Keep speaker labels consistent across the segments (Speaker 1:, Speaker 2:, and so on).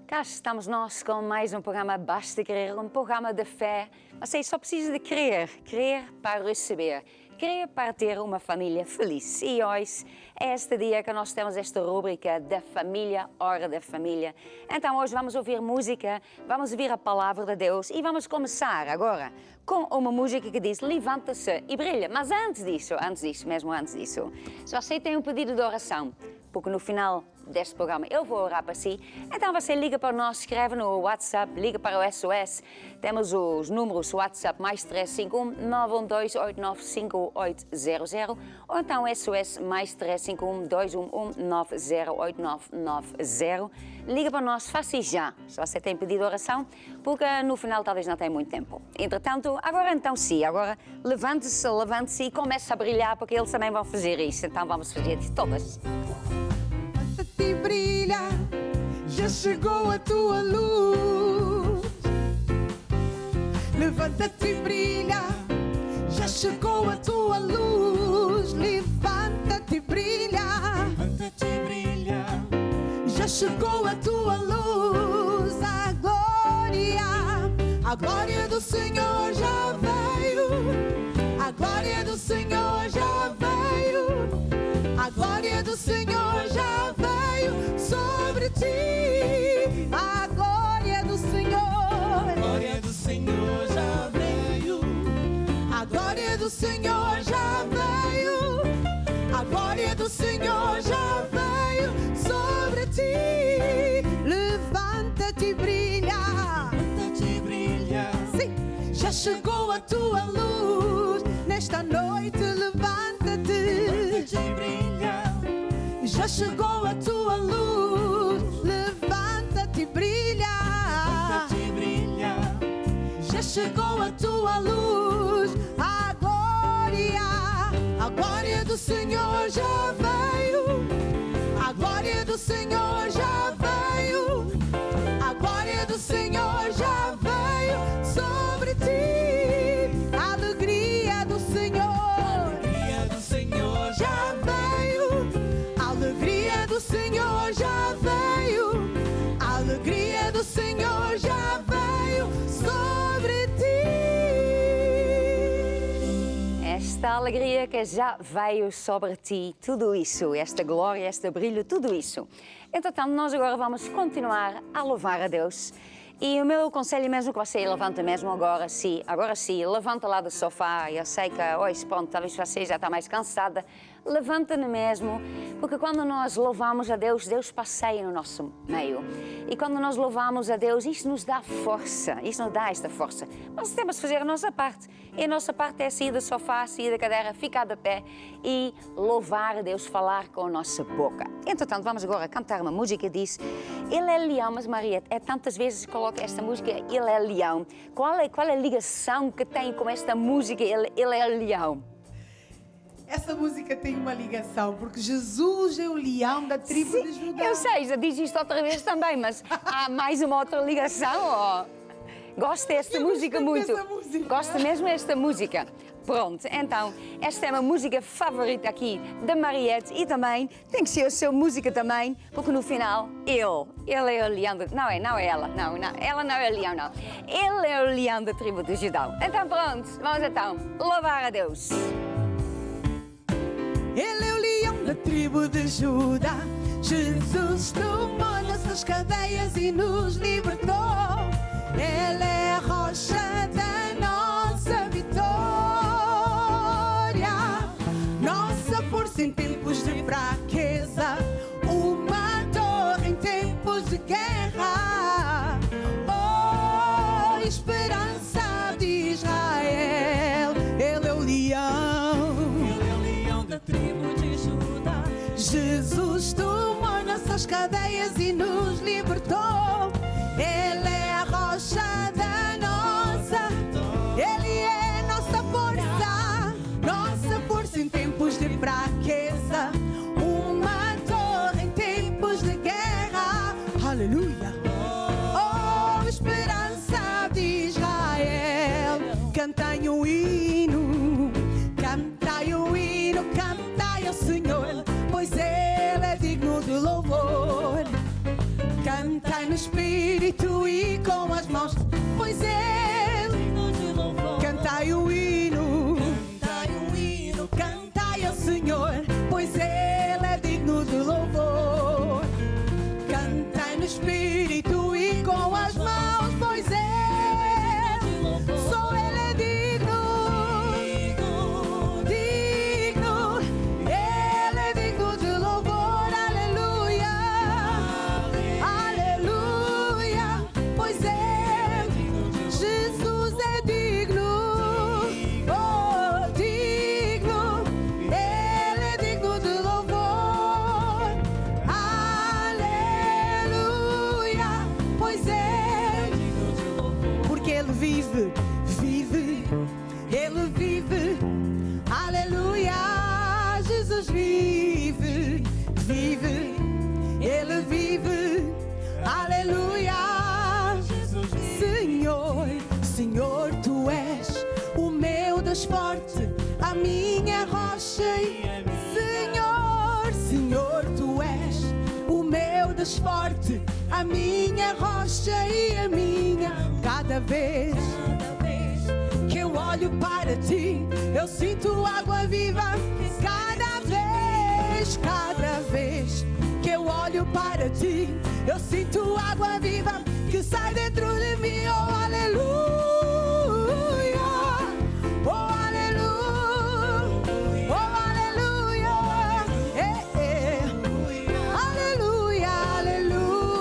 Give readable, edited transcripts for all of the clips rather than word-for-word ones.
Speaker 1: Cá estamos nós com mais um programa Basta Querer, um programa de fé. Você só precisa de crer, crer para receber, crer para ter uma família feliz. E hoje é este dia que nós temos esta rúbrica da família, Hora da Família. Então hoje vamos ouvir música, vamos ouvir a palavra de Deus e vamos começar agora com uma música que diz levanta-se e brilha. Mas antes disso, se você tem um pedido de oração, porque no final deste programa eu vou orar para si, então você liga para nós, escreve no WhatsApp, liga para o SOS, temos os números WhatsApp mais 351 912 895800 ou então SOS mais 351 211 908990. Liga para nós, faça já, se você tem pedido oração, porque no final talvez não tenha muito tempo. Entretanto, agora então sim, agora levante-se e comece a brilhar, porque eles também vão fazer isso, então vamos fazer de todas.
Speaker 2: E brilha, já chegou a tua luz. Levanta-te e brilha, já chegou a tua luz. Levanta-te e brilha, levanta-te e brilha, já chegou a tua luz. A glória do Senhor já veio. A glória do Senhor já veio. A glória do Senhor já veio sobre ti. A glória do Senhor. A glória do Senhor já veio. A glória do Senhor já veio. A glória do Senhor já veio sobre ti. Levanta-te e brilha. Levanta-te e brilha. Sim, já chegou a tua luz. Nesta noite levanta-te. Levanta-te e brilha. Já chegou a tua luz, levanta-te e brilha. Levanta-te e brilha. Já chegou a tua luz, a glória do Senhor já veio. A glória do Senhor já veio. A glória do Senhor já veio sobre ti. A alegria do Senhor. A alegria do Senhor já veio. A alegria do Senhor já veio. A alegria do Senhor já veio sobre ti.
Speaker 1: Esta alegria que já veio sobre ti, tudo isso, esta glória, este brilho, tudo isso. Entretanto, nós agora vamos continuar a louvar a Deus. E o meu conselho mesmo que você levanta mesmo agora sim, levanta lá do sofá. Eu sei que hoje, pronto, talvez você já está mais cansada. Levanta-me mesmo, porque quando nós louvamos a Deus, Deus passeia no nosso meio. E quando nós louvamos a Deus, isso nos dá força, isso nos dá esta força. Mas temos de fazer a nossa parte. E a nossa parte é sair do sofá, sair da cadeira, ficar de pé e louvar a Deus, falar com a nossa boca. Entretanto, vamos agora cantar uma música que diz Ele é leão, mas Maria, tantas vezes coloca esta música, Ele é leão. Qual é a ligação que tem com esta música, Ele é leão?
Speaker 2: Essa música tem uma ligação, porque Jesus é o leão da tribo de Judá.
Speaker 1: Eu sei, já diz isto outra vez também, mas há mais uma outra ligação. Oh. Gosto desta música muito. Gosto mesmo desta música. Pronto, então, esta é uma música favorita aqui da Mariette e também tem que ser a sua música também, porque no final, ele é o leão, não é ela, não, ela não é o leão, não. Ele é o leão da tribo de Judá. Então pronto, vamos então louvar a Deus.
Speaker 2: Ele é o leão da tribo de Judá. Jesus tomou nossas cadeias e nos libertou. Ele é a rocha da nossa vitória, nossa força em tempos de fraqueza, uma torre em tempos de guerra. Oh, esperança de Israel. Ele é o leão. Ele é o leão da tribo de Judá. Jesus tomou nossas cadeias e nos libertou. Ele é a rocha da nossa, Ele é nossa força em tempos de fraqueza, uma torre em tempos de guerra. Aleluia! Oh, esperança de Israel. Cantai o hino, cantai o hino, cantai ao Senhor, pois Ele é digno de louvor. Cantai no espírito e com as mãos, pois Ele. Cantai o hino, cantai ao Senhor, pois Ele é digno de louvor. Cantai no espírito e com as mãos, pois só Ele é digno, digno, Ele é digno de louvor, aleluia, aleluia, pois Jesus é digno, oh, digno, Ele é digno de louvor, aleluia, pois porque Ele vive, vive, Ele vive, aleluia, Jesus vive, vive, Ele vive, aleluia, Senhor, Senhor, Tu és o meu Deus forte, a minha rocha, Senhor, Senhor, Tu és o meu Deus forte, a minha rocha e a minha. Cada vez que eu olho para Ti, eu sinto água viva. Cada vez que eu olho para Ti, eu sinto água viva que sai dentro de mim. Oh, aleluia, oh, aleluia, oh, aleluia, aleluia, aleluia,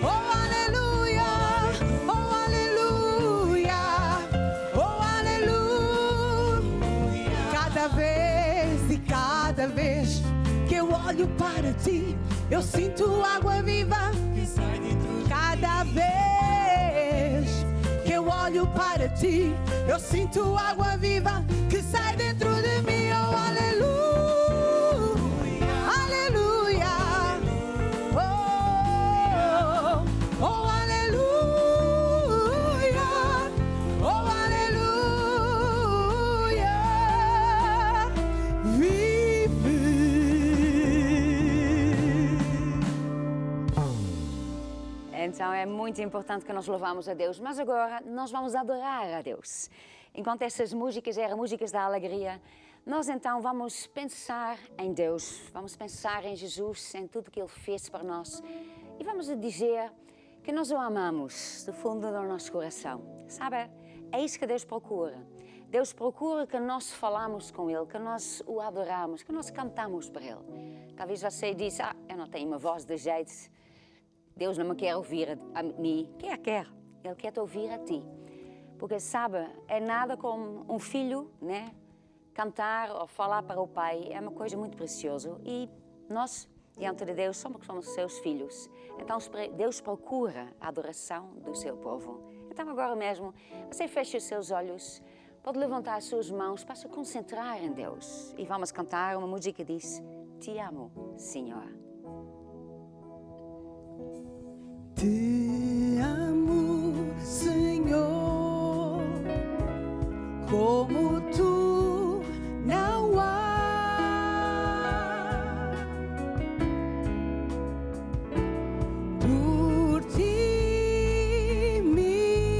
Speaker 2: oh, aleluia, oh, aleluia, oh, aleluia. Cada vez que eu olho para Ti, eu sinto água viva. Cada vez que eu olho para Ti, eu sinto água viva que sai dentro de mim. Oh, aleluia, aleluia, oh, oh, aleluia, oh, aleluia, vive.
Speaker 1: Então é muito importante que nós louvamos a Deus, mas agora nós vamos adorar a Deus. Enquanto essas músicas eram músicas da alegria, nós então vamos pensar em Deus, vamos pensar em Jesus, em tudo que Ele fez para nós e vamos dizer que nós o amamos do fundo do nosso coração. Sabe, é isso que Deus procura. Deus procura que nós falamos com Ele, que nós o adoramos, que nós cantamos para Ele. Talvez você diz, eu não tenho uma voz de jeito. Deus não me quer ouvir a mim. Quer. Ele quer te ouvir a ti. Porque, sabe, é nada como um filho, né? Cantar ou falar para o pai é uma coisa muito preciosa. E nós, diante de Deus, somos seus filhos. Então, Deus procura a adoração do seu povo. Então, agora mesmo, você fecha os seus olhos, pode levantar as suas mãos para se concentrar em Deus. E vamos cantar uma música que diz, Te amo, Senhor.
Speaker 2: Te amo, Senhor, como Tu não há. Por Ti, minha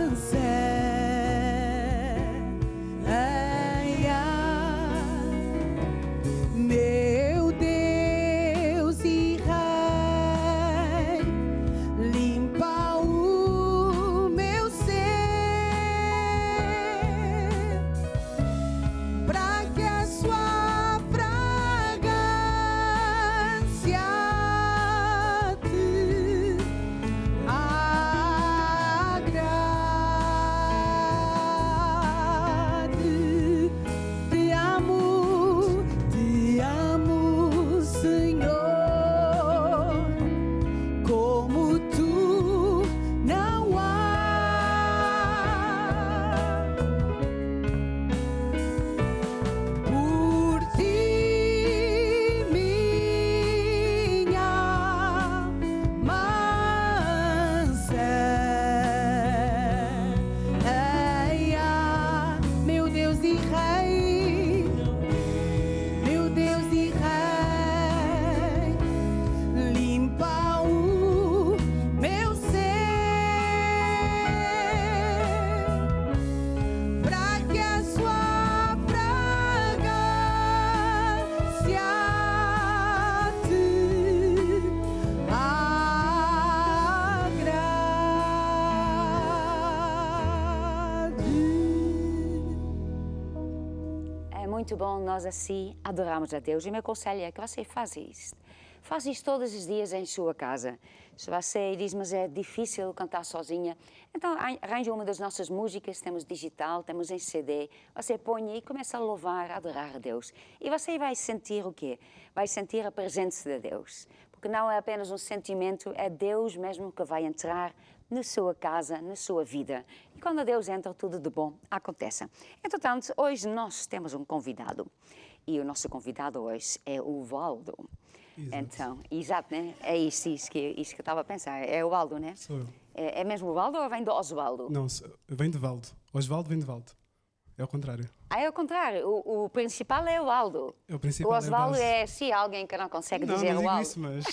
Speaker 2: anseia, meu Deus.
Speaker 1: muito bom nós assim adorarmos a Deus. E o meu conselho é que você faça isto. Faça isto todos os dias em sua casa. Se você diz, mas é difícil cantar sozinha, então arranje uma das nossas músicas, temos digital, temos em CD, você põe e começa a louvar, a adorar a Deus. E você vai sentir o quê? Vai sentir a presença de Deus. Porque não é apenas um sentimento, é Deus mesmo que vai entrar na sua casa, na sua vida. E quando Deus entra, tudo de bom acontece. Entretanto, hoje nós temos um convidado. E o nosso convidado hoje é o Valdo.
Speaker 3: Exato.
Speaker 1: Então, exato, né? É isso que eu estava a pensar. É o Valdo, né?
Speaker 3: Sou eu.
Speaker 1: É mesmo o Valdo ou vem do Osvaldo?
Speaker 3: Não, vem de Valdo. Osvaldo vem de Valdo. É o contrário.
Speaker 1: Ah, é o contrário. O principal é o Valdo.
Speaker 3: É o principal.
Speaker 1: O Osvaldo
Speaker 3: é
Speaker 1: é se alguém que não consegue
Speaker 3: não,
Speaker 1: dizer
Speaker 3: não
Speaker 1: o
Speaker 3: digo
Speaker 1: Valdo.
Speaker 3: isso, mas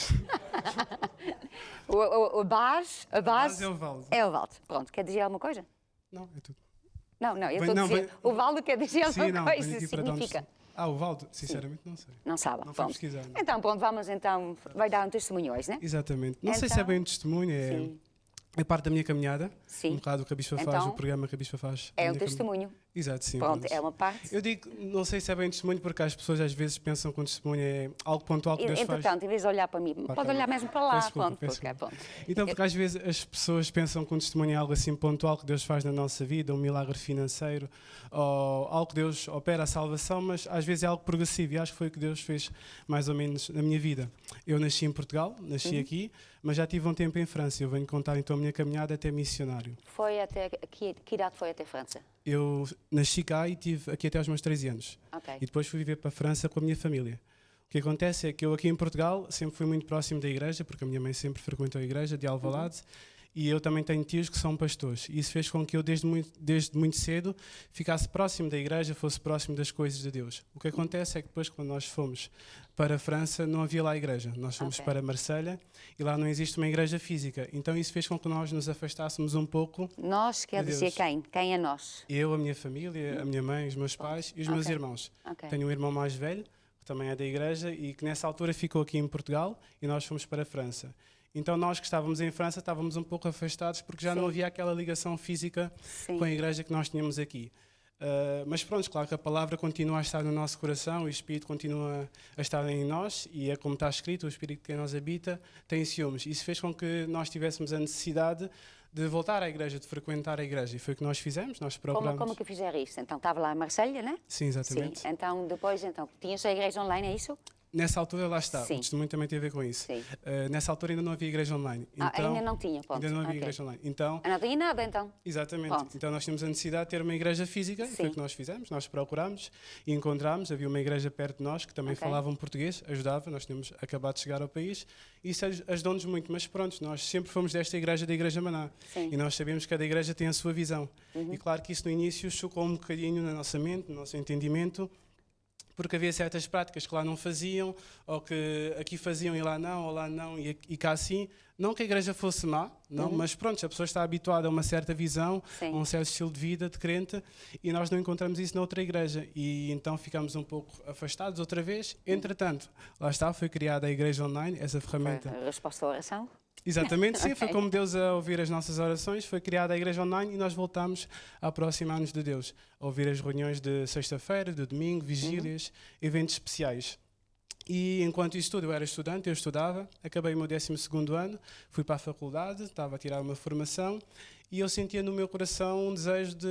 Speaker 1: A
Speaker 3: base
Speaker 1: base
Speaker 3: é o Valdo.
Speaker 1: é o Valdo. Pronto, quer dizer alguma coisa?
Speaker 3: Não, é tudo.
Speaker 1: Não, eu
Speaker 3: Vem-
Speaker 1: estou a
Speaker 3: não,
Speaker 1: dizer.
Speaker 3: vem-
Speaker 1: O Valdo quer dizer
Speaker 3: Sim,
Speaker 1: alguma
Speaker 3: não,
Speaker 1: coisa.
Speaker 3: venho aqui para dar um
Speaker 1: Significa.
Speaker 3: testemunho. O Valdo, sinceramente, não sei.
Speaker 1: Não sabe.
Speaker 3: Não fui
Speaker 1: Pronto.
Speaker 3: pesquisar. Não.
Speaker 1: Então, pronto, vamos então. Vai dar um testemunho hoje, né?
Speaker 3: Exatamente. Não sei se é
Speaker 1: Então-
Speaker 3: bem um testemunho,
Speaker 1: Sim.
Speaker 3: é parte da minha caminhada.
Speaker 1: Sim.
Speaker 3: Um bocado o que a Bispa faz,
Speaker 1: Então,
Speaker 3: o programa que a Bispa faz.
Speaker 1: É
Speaker 3: a
Speaker 1: um
Speaker 3: minha
Speaker 1: testemunho.
Speaker 3: Exato, sim.
Speaker 1: Pronto, é uma parte.
Speaker 3: Eu digo, não sei se é bem testemunho, porque as pessoas às vezes pensam que um testemunho é algo pontual que Deus faz.
Speaker 1: Entretanto, em vez de olhar para mim, pode olhar mesmo para lá.
Speaker 3: Peço desculpa,
Speaker 1: Pronto,
Speaker 3: peço
Speaker 1: porque,
Speaker 3: desculpa.
Speaker 1: pronto.
Speaker 3: Então, porque às vezes as pessoas pensam que um testemunho é algo assim pontual que Deus faz na nossa vida, um milagre financeiro, ou algo que Deus opera a salvação, mas às vezes é algo progressivo, e acho que foi o que Deus fez mais ou menos na minha vida. Eu nasci em Portugal, nasci aqui, mas já tive um tempo em França. Eu venho contar então a minha caminhada até missionário.
Speaker 1: Foi até. Que idade foi até França?
Speaker 3: Eu nasci cá e tive aqui até aos meus 13 anos.
Speaker 1: Ok.
Speaker 3: E depois fui viver para a França com a minha família. O que acontece é que eu aqui em Portugal sempre fui muito próximo da igreja, porque a minha mãe sempre frequentou a igreja de Alvalade, e eu também tenho tios que são pastores. E isso fez com que eu, desde muito cedo, ficasse próximo da igreja, fosse próximo das coisas de Deus. O que acontece é que depois, quando nós fomos para a França, não havia lá igreja. Nós fomos
Speaker 1: Ok.
Speaker 3: para Marselha e lá não existe uma igreja física. Então isso fez com que nós nos afastássemos um pouco.
Speaker 1: Nós quer
Speaker 3: De
Speaker 1: dizer
Speaker 3: Deus.
Speaker 1: quem? Quem é nós?
Speaker 3: Eu, a minha família, a minha mãe, os meus pais e os meus
Speaker 1: Ok.
Speaker 3: irmãos.
Speaker 1: Ok.
Speaker 3: Tenho um irmão mais velho, que também é da igreja, e que nessa altura ficou aqui em Portugal e nós fomos para a França. Então nós que estávamos em França estávamos um pouco afastados porque já
Speaker 1: Sim.
Speaker 3: não havia aquela ligação física
Speaker 1: Sim.
Speaker 3: com a igreja que nós tínhamos aqui. Mas pronto, claro que a palavra continua a estar no nosso coração, o Espírito continua a estar em nós, e é como está escrito, o Espírito que em nós habita tem ciúmes. Isso fez com que nós tivéssemos a necessidade de voltar à igreja, de frequentar a igreja, e foi o que nós fizemos, nós procuramos.
Speaker 1: Como que fizeram isto? Então estava lá em Marselha, né?
Speaker 3: Sim, exatamente.
Speaker 1: Sim. Então depois, tinha só a igreja online, é isso?
Speaker 3: Nessa altura, lá está,
Speaker 1: Sim.
Speaker 3: o testemunho também tem a ver com isso.
Speaker 1: Sim.
Speaker 3: Nessa altura ainda não havia igreja online.
Speaker 1: Ainda não tinha, ponto.
Speaker 3: Ainda não havia
Speaker 1: Ok.
Speaker 3: igreja online. Então,
Speaker 1: Não tinha nada, então.
Speaker 3: exatamente.
Speaker 1: Pronto.
Speaker 3: Então nós tínhamos a necessidade de ter uma igreja física, e foi
Speaker 1: Sim.
Speaker 3: o que nós fizemos. Nós procurámos e encontramos. Havia uma igreja perto de nós que também
Speaker 1: Ok.
Speaker 3: falava português, ajudava. Nós tínhamos acabado de chegar ao país e isso ajudou-nos muito. Mas pronto, nós sempre fomos desta igreja, da Igreja Maná.
Speaker 1: Sim.
Speaker 3: E nós sabemos que cada igreja tem a sua visão. E claro que isso no início chocou um bocadinho na nossa mente, no nosso entendimento, porque havia certas práticas que lá não faziam, ou que aqui faziam e lá não, ou lá não e cá sim. Não que a igreja fosse má, não, mas pronto, a pessoa está habituada a uma certa visão,
Speaker 1: Sim.
Speaker 3: a um certo estilo de vida, de crente, e nós não encontramos isso noutra igreja. E então ficamos um pouco afastados outra vez. Entretanto, lá está, foi criada a igreja online, essa ferramenta.
Speaker 1: A resposta à oração?
Speaker 3: Exatamente, sim, foi
Speaker 1: Ok.
Speaker 3: como Deus a ouvir as nossas orações, foi criada a igreja online e nós voltamos a aproximar-nos de Deus, a ouvir as reuniões de sexta-feira, de domingo, vigílias, eventos especiais. E enquanto isso tudo, eu era estudante, eu estudava, acabei o meu 12º ano, fui para a faculdade, estava a tirar uma formação e eu sentia no meu coração um desejo de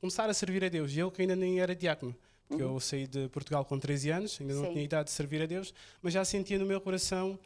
Speaker 3: começar a servir a Deus. E eu que ainda nem era diácono, porque eu saí de Portugal com 13 anos, ainda não
Speaker 1: Sim.
Speaker 3: tinha idade de servir a Deus, mas já sentia no meu coração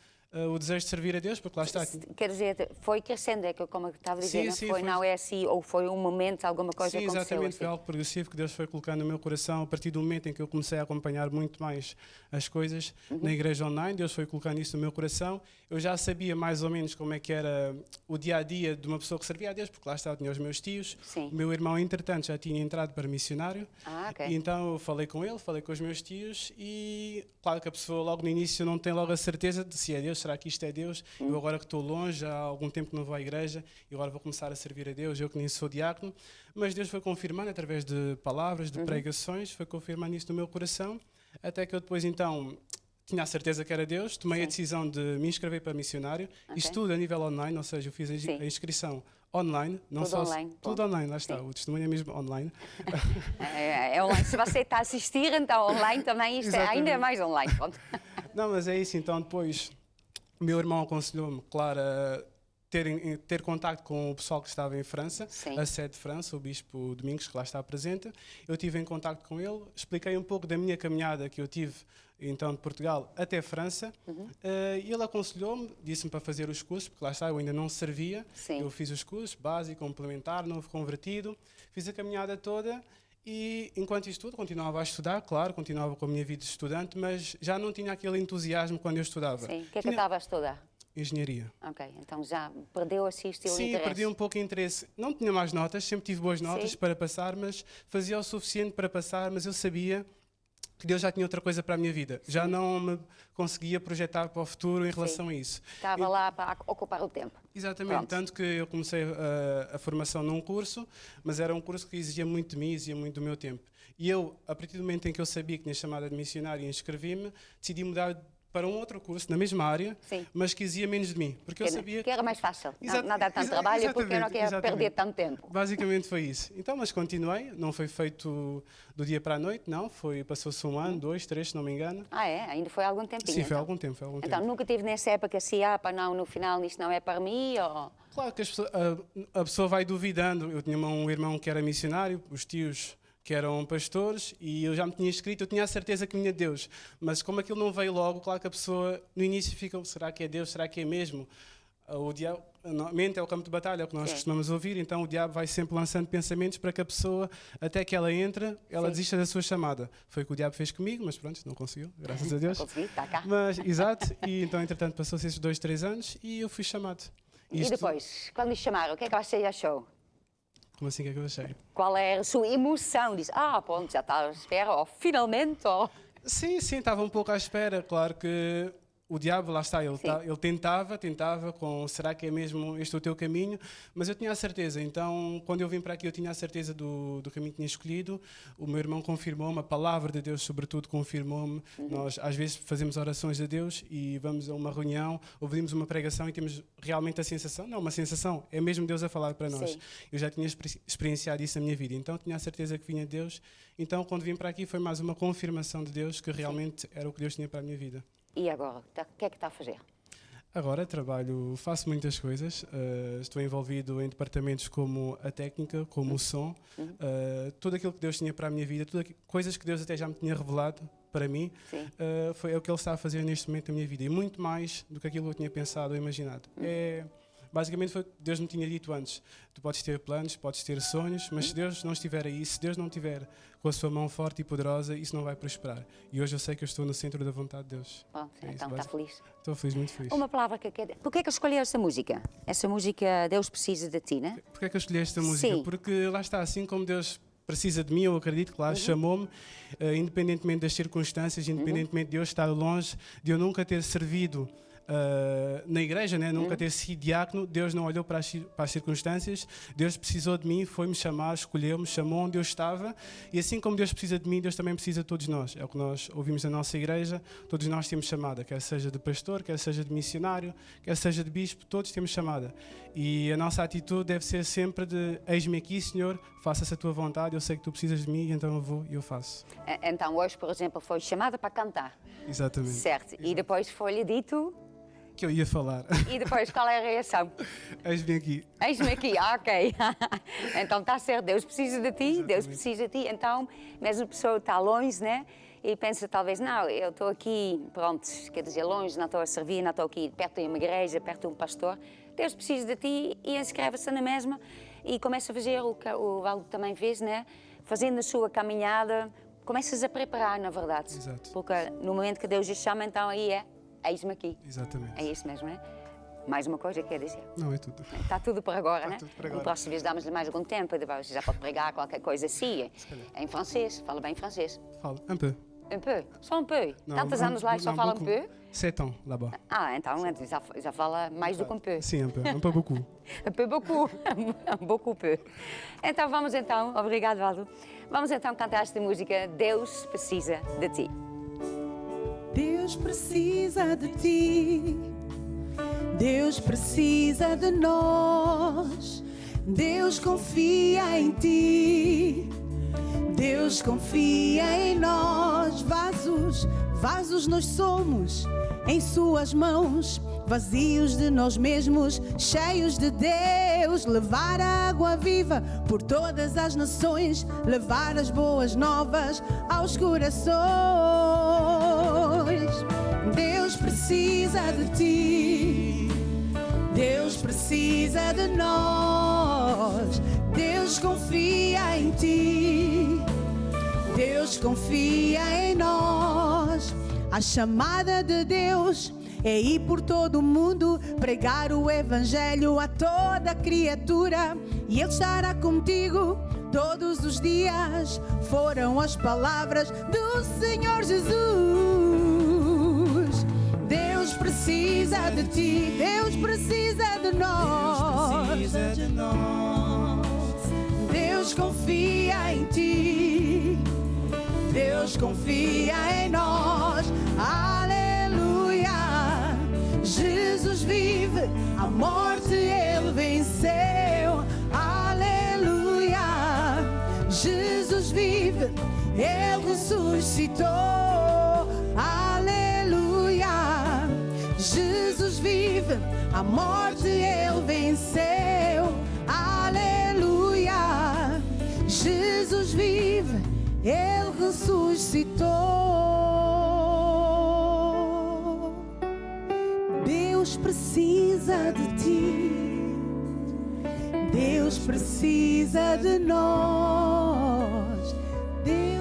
Speaker 3: o desejo de servir a Deus, porque lá está.
Speaker 1: Quer dizer, foi crescendo, é que como eu estava a dizer,
Speaker 3: Sim,
Speaker 1: não
Speaker 3: sim,
Speaker 1: foi
Speaker 3: foi-
Speaker 1: não é assim, ou foi um momento, alguma coisa
Speaker 3: Sim,
Speaker 1: aconteceu
Speaker 3: exatamente,
Speaker 1: assim.
Speaker 3: foi algo progressivo que Deus foi colocando no meu coração a partir do momento em que eu comecei a acompanhar muito mais as coisas na igreja online. Deus foi colocando isso no meu coração. Eu já sabia mais ou menos como é que era o dia-a-dia de uma pessoa que servia a Deus, porque lá estava, tinha os meus tios.
Speaker 1: Sim.
Speaker 3: O meu irmão, entretanto, já tinha entrado para missionário.
Speaker 1: Ok.
Speaker 3: E então eu falei com ele, falei com os meus tios e claro que a pessoa logo no início não tem logo a certeza de se é Deus, será que isto é Deus? Eu agora que estou longe, há algum tempo que não vou à igreja e agora vou começar a servir a Deus, eu que nem sou diácono. Mas Deus foi confirmando através de palavras, de pregações, foi confirmando isso no meu coração, até que eu depois então tinha a certeza que era Deus, tomei a decisão de me inscrever para missionário, isto tudo a nível online, ou seja, eu fiz a inscrição online, não
Speaker 1: Tudo
Speaker 3: só
Speaker 1: online,
Speaker 3: tudo online, lá está, o testemunho é mesmo online.
Speaker 1: É online. Se você está a assistir, então online também, isto é ainda mais online. Pronto.
Speaker 3: Não, mas é isso, então depois o meu irmão aconselhou-me, claro, a ter contacto com o pessoal que estava em França,
Speaker 1: Sim.
Speaker 3: a sede de França, o Bispo Domingos, que lá está presente. Eu estive em contacto com ele, expliquei um pouco da minha caminhada que eu tive então de Portugal até França, e ele aconselhou-me, disse-me para fazer os cursos, porque lá está, eu ainda não servia.
Speaker 1: Sim.
Speaker 3: Eu fiz os cursos, básico, complementar, novo convertido, fiz a caminhada toda. E enquanto isto tudo, continuava a estudar, claro, continuava com a minha vida de estudante, mas já não tinha aquele entusiasmo quando eu estudava.
Speaker 1: Sim. O que é que eu estava a estudar?
Speaker 3: Engenharia.
Speaker 1: Ok, então já perdeu assim o estilo de
Speaker 3: Sim,
Speaker 1: interesse?
Speaker 3: perdi um pouco de interesse. Não tinha mais notas, sempre tive boas notas
Speaker 1: Sim.
Speaker 3: para passar, mas fazia o suficiente para passar, mas eu sabia que Deus já tinha outra coisa para a minha vida. Já não me conseguia projetar para o futuro em relação a isso.
Speaker 1: Estava lá para ocupar o tempo.
Speaker 3: Exatamente,
Speaker 1: Pronto.
Speaker 3: tanto que eu comecei a formação num curso, mas era um curso que exigia muito de mim, exigia muito do meu tempo. E eu, a partir do momento em que eu sabia que tinha chamada de missionário e inscrevi-me, decidi mudar para um outro curso, na mesma área,
Speaker 1: Sim.
Speaker 3: mas que exigia menos de mim. Porque eu sabia
Speaker 1: Que era mais fácil.
Speaker 3: Exato,
Speaker 1: Nada tanto trabalho, porque eu não quero
Speaker 3: exatamente.
Speaker 1: perder tanto tempo.
Speaker 3: Basicamente foi isso. Então, mas continuei, não foi feito do dia para a noite, não, passou-se um ano, 2, 3, se não me engano.
Speaker 1: Ah, é? Ainda foi algum tempinho?
Speaker 3: Sim, foi
Speaker 1: então.
Speaker 3: algum tempo, foi algum
Speaker 1: Então,
Speaker 3: tempo.
Speaker 1: nunca tive nessa época assim, pá, não, no final isto não é para mim, ou...
Speaker 3: Claro que a pessoa vai duvidando. Eu tinha um irmão que era missionário, os tios que eram pastores, e eu já me tinha inscrito, eu tinha a certeza que vinha de Deus. Mas como aquilo não veio logo, claro que a pessoa no início fica, será que é Deus, será que é mesmo? O diabo, a mente é o campo de batalha, é o que nós
Speaker 1: Sim.
Speaker 3: costumamos ouvir, então o diabo vai sempre lançando pensamentos para que a pessoa, até que ela entre, ela
Speaker 1: Sim.
Speaker 3: desista da sua chamada. Foi o que o diabo fez comigo, mas pronto, não conseguiu, graças a Deus.
Speaker 1: Consegui, está cá.
Speaker 3: Mas, exato, e então entretanto passou-se esses 2, 3 anos e eu fui chamado.
Speaker 1: E depois, quando lhe chamaram, o que é que você achou?
Speaker 3: Como assim, o que é que eu achei?
Speaker 1: Qual era a sua emoção? Diz, pronto, já está à espera, finalmente,
Speaker 3: Sim, estava um pouco à espera. Claro que o diabo, lá está, ele
Speaker 1: Sim.
Speaker 3: ele tentava com, será que é mesmo este o teu caminho? Mas eu tinha a certeza. Então, quando eu vim para aqui, eu tinha a certeza do caminho que tinha escolhido. O meu irmão confirmou-me, a palavra de Deus, sobretudo, confirmou-me. Nós, às vezes, fazemos orações a Deus e vamos a uma reunião, ouvimos uma pregação e temos realmente a sensação, não uma sensação, é mesmo Deus a falar para nós.
Speaker 1: Sim.
Speaker 3: Eu já tinha experienciado isso na minha vida, então tinha a certeza que vinha de Deus. Então, quando vim para aqui, foi mais uma confirmação de Deus que realmente era o que Deus tinha para a minha vida.
Speaker 1: E agora, o que é que está a fazer?
Speaker 3: Agora faço muitas coisas. Estou envolvido em departamentos como a técnica, como o som, tudo aquilo que Deus tinha para a minha vida, coisas que Deus até já me tinha revelado para mim,
Speaker 1: Sim.
Speaker 3: é o que Ele está a fazer neste momento da minha vida. E muito mais do que aquilo que eu tinha pensado ou imaginado. Basicamente foi o que Deus me tinha dito antes. Tu podes ter planos, podes ter sonhos, mas se Deus não estiver aí, se Deus não estiver com a sua mão forte e poderosa, isso não vai prosperar. E hoje eu sei que eu estou no centro da vontade de Deus.
Speaker 1: Pronto,
Speaker 3: É isso,
Speaker 1: então está feliz.
Speaker 3: Estou feliz, muito feliz.
Speaker 1: Uma palavra que quer... Porquê é que escolheu essa música? Essa música Deus Precisa de Ti, né?
Speaker 3: Porquê é que eu escolhi esta música?
Speaker 1: Sim.
Speaker 3: Porque lá está, assim como Deus precisa de mim, eu acredito que lá chamou-me, independentemente das circunstâncias, independentemente de eu estar longe, de eu nunca ter servido na igreja, né? Nunca ter sido diácono, Deus não olhou para as circunstâncias, Deus precisou de mim, foi-me chamar, escolheu-me, chamou onde eu estava, e assim como Deus precisa de mim, Deus também precisa de todos nós. É o que nós ouvimos na nossa igreja, todos nós temos chamada, quer seja de pastor, quer seja de missionário, quer seja de bispo, todos temos chamada. E a nossa atitude deve ser sempre de, eis-me aqui, Senhor, faça-se a tua vontade, eu sei que tu precisas de mim, então eu vou e eu faço.
Speaker 1: Então hoje, por exemplo, foi chamada para cantar.
Speaker 3: Exatamente.
Speaker 1: Certo. E depois foi-lhe dito...
Speaker 3: Que eu ia falar.
Speaker 1: E depois, qual é a reação?
Speaker 3: Eis-me aqui.
Speaker 1: Eis-me aqui, ok. Então está certo, Deus precisa de ti,
Speaker 3: Exatamente.
Speaker 1: Deus precisa de ti. Então, mesmo a pessoa está longe, né? E pensa talvez, não, eu estou aqui, pronto, quer dizer, longe, não estou a servir, não estou aqui perto de uma igreja, perto de um pastor. Deus precisa de ti e inscreve-se na mesma e começa a fazer o que o Valdo também fez, né? Fazendo a sua caminhada, começas a preparar, na verdade.
Speaker 3: Exato.
Speaker 1: Porque no momento que Deus lhe chama, então aí eis-me aqui.
Speaker 3: Exatamente.
Speaker 1: É isso mesmo, né? Mais uma coisa que quer dizer.
Speaker 3: Não, é tudo.
Speaker 1: Está tudo para agora,
Speaker 3: Está
Speaker 1: né?
Speaker 3: tudo para agora.
Speaker 1: No próximo vez damos-lhe mais algum tempo, depois já pode pregar qualquer coisa assim. Em francês, fala bem francês.
Speaker 3: Fala, un peu.
Speaker 1: Un peu, só um peu.
Speaker 3: Não,
Speaker 1: Tantos anos lá e só
Speaker 3: não,
Speaker 1: fala um
Speaker 3: beaucoup.
Speaker 1: peu?
Speaker 3: 7 ans là-bas.
Speaker 1: Então já fala mais do que um peu.
Speaker 3: Sim, un peu beaucoup.
Speaker 1: Un peu beaucoup, beaucoup peu. Então vamos então, obrigado Valdo, vamos então cantar esta música Deus Precisa de Ti.
Speaker 2: Deus Deus precisa de ti. Deus precisa de nós. Deus confia em ti. Deus confia em nós. Vasos nós somos em suas mãos, vazios de nós mesmos, cheios de Deus. Levar a água viva por todas as nações, levar as boas novas aos corações. Deus precisa de ti. Deus precisa de nós. Deus confia em ti. Deus confia em nós. A chamada de Deus é ir por todo o mundo, pregar o evangelho a toda criatura, e Ele estará contigo todos os dias. Foram as palavras do Senhor Jesus. Deus precisa de ti. Deus precisa de nós.
Speaker 3: Deus precisa de nós.
Speaker 2: Deus confia em ti. Deus confia em nós. Aleluia. Jesus vive, a morte Ele venceu. Aleluia. Jesus vive, Ele ressuscitou. Aleluia. Jesus vive, a morte Ele venceu. Aleluia. Jesus vive, Ele ressuscitou. Deus precisa de ti. Deus precisa de nós. Deus.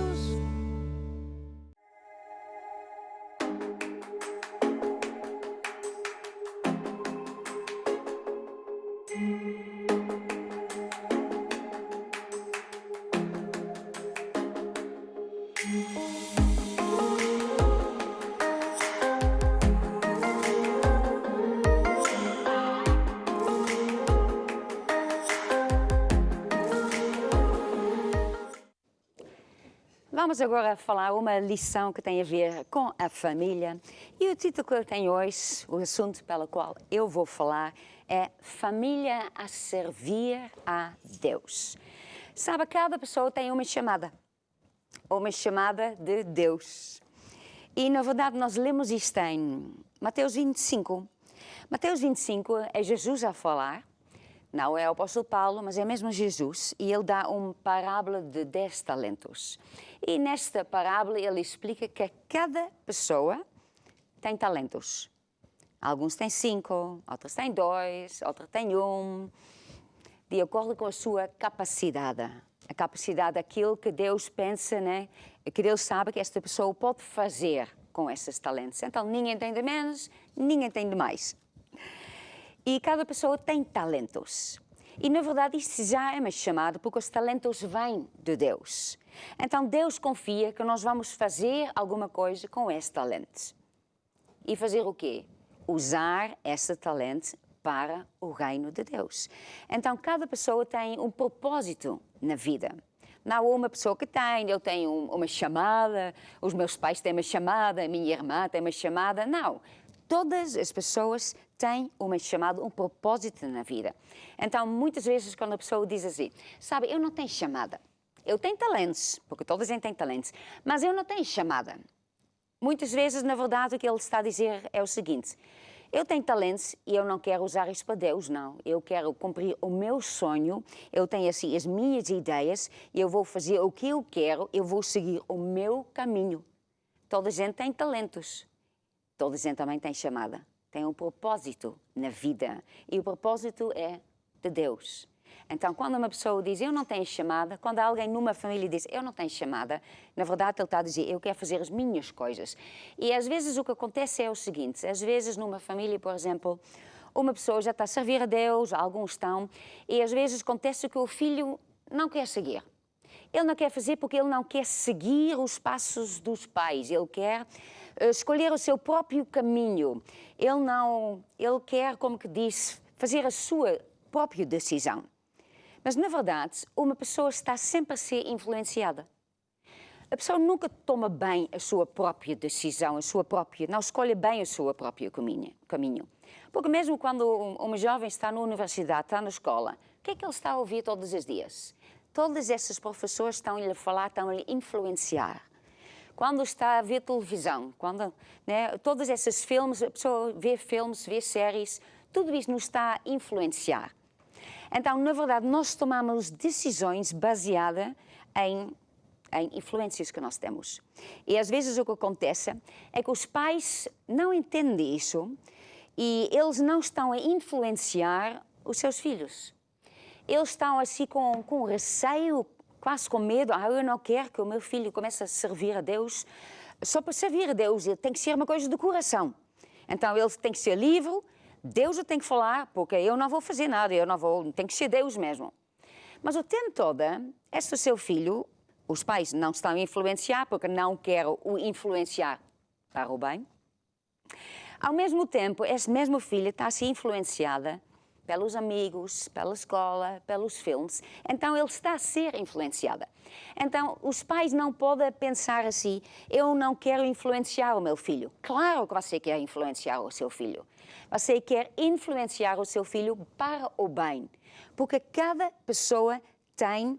Speaker 1: Vamos agora falar uma lição que tem a ver com a família. E o título que eu tenho hoje, o assunto pelo qual eu vou falar, é Família a servir a Deus. Sabe, cada pessoa tem uma chamada de Deus. E, na verdade, nós lemos isto em Mateus 25. Mateus 25 é Jesus a falar. Não é o apóstolo Paulo, mas é mesmo Jesus, e ele dá uma parábola de 10 talentos. E nesta parábola ele explica que cada pessoa tem talentos. Alguns têm 5, outros têm 2, outros têm 1, de acordo com a sua capacidade. A capacidade daquilo que Deus pensa, né? Que Deus sabe que esta pessoa pode fazer com esses talentos. Então ninguém tem de menos, ninguém tem de mais. E cada pessoa tem talentos. E, na verdade, isto já é uma chamada porque os talentos vêm de Deus. Então, Deus confia que nós vamos fazer alguma coisa com esse talento. E fazer o quê? Usar esse talento para o reino de Deus. Então, cada pessoa tem um propósito na vida. Não há uma pessoa que tem, eu tenho uma chamada, os meus pais têm uma chamada, a minha irmã tem uma chamada. Não. Todas as pessoas têm uma chamada, um propósito na vida. Então, muitas vezes, quando a pessoa diz assim, sabe, eu não tenho chamada. Eu tenho talentos, porque toda a gente tem talentos, mas eu não tenho chamada. Muitas vezes, na verdade, o que ele está a dizer é o seguinte, eu tenho talentos e eu não quero usar isso para Deus, não. Eu quero cumprir o meu sonho, eu tenho assim as minhas ideias, eu vou fazer o que eu quero, eu vou seguir o meu caminho. Toda a gente tem talentos. Toda a gente também tem chamada, tem um propósito na vida e o propósito é de Deus. Então, quando uma pessoa diz, eu não tenho chamada, quando alguém numa família diz, eu não tenho chamada, na verdade ele está a dizer, eu quero fazer as minhas coisas. E às vezes o que acontece é o seguinte, às vezes numa família, por exemplo, uma pessoa já está a servir a Deus, alguns estão, e às vezes acontece que o filho não quer seguir. Ele não quer fazer porque ele não quer seguir os passos dos pais, ele quer escolher o seu próprio caminho. Ele quer, como que disse, fazer a sua própria decisão. Mas, na verdade, uma pessoa está sempre a ser influenciada. a pessoa nunca toma bem a sua própria decisão, não escolhe bem o seu próprio caminho. Porque mesmo quando uma jovem está na universidade, está na escola, o que é que ele está a ouvir todos os dias? Todos esses professores estão-lhe a falar, estão-lhe a influenciar. Quando está a ver televisão, todos esses filmes, a pessoa vê filmes, vê séries, tudo isso nos está a influenciar. Então, na verdade, nós tomamos decisões baseadas em influências que nós temos. E às vezes o que acontece é que os pais não entendem isso e eles não estão a influenciar os seus filhos. Eles estão assim com receio, quase com medo. Eu não quero que o meu filho comece a servir a Deus. Só para servir a Deus, ele tem que ser uma coisa do coração. Então ele tem que ser livre, Deus o tem que falar, porque eu não vou fazer nada, tem que ser Deus mesmo. Mas o tempo todo, esse seu filho, os pais não estão a influenciar, porque não querem o influenciar para o bem. Ao mesmo tempo, esse mesmo filho está a ser influenciada pelos amigos, pela escola, pelos filmes. Então, ele está a ser influenciado. Então, os pais não podem pensar assim, eu não quero influenciar o meu filho. Claro que você quer influenciar o seu filho. Você quer influenciar o seu filho para o bem. Porque cada pessoa tem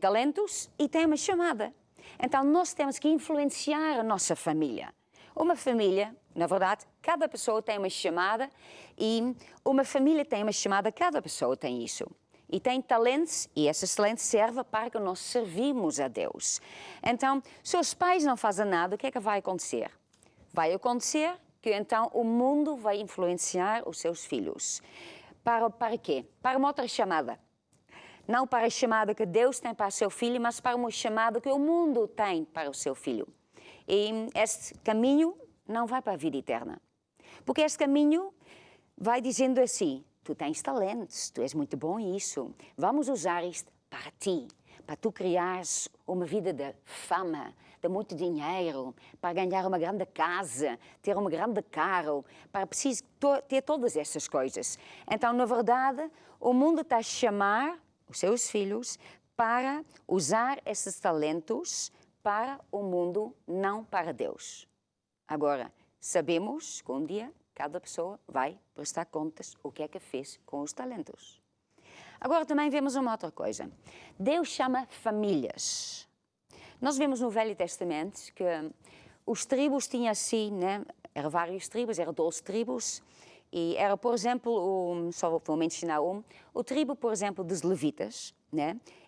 Speaker 1: talentos e tem uma chamada. Então, nós temos que influenciar a nossa família. Uma família, na verdade, cada pessoa tem uma chamada e uma família tem uma chamada, cada pessoa tem isso. E tem talentos e esses talentos servem para que nós servimos a Deus. Então, se os pais não fazem nada, o que é que vai acontecer? Vai acontecer que então o mundo vai influenciar os seus filhos. Para quê? Para uma outra chamada. Não para a chamada que Deus tem para o seu filho, mas para uma chamada que o mundo tem para o seu filho. E este caminho não vai para a vida eterna. Porque este caminho vai dizendo assim, tu tens talentos, tu és muito bom nisso, vamos usar isto para ti, para tu criares uma vida de fama, de muito dinheiro, para ganhar uma grande casa, ter um grande carro, para preciso ter todas essas coisas. Então, na verdade, o mundo está a chamar os seus filhos para usar esses talentos para o mundo, não para Deus. Agora, sabemos que um dia cada pessoa vai prestar contas o que é que fez com os talentos. Agora também vemos uma outra coisa. Deus chama famílias. Nós vemos no Velho Testamento que os tribos tinham assim, eram vários tribos, eram 12 tribos, e era, por exemplo, só vou mencionar o tribo, por exemplo, dos levitas,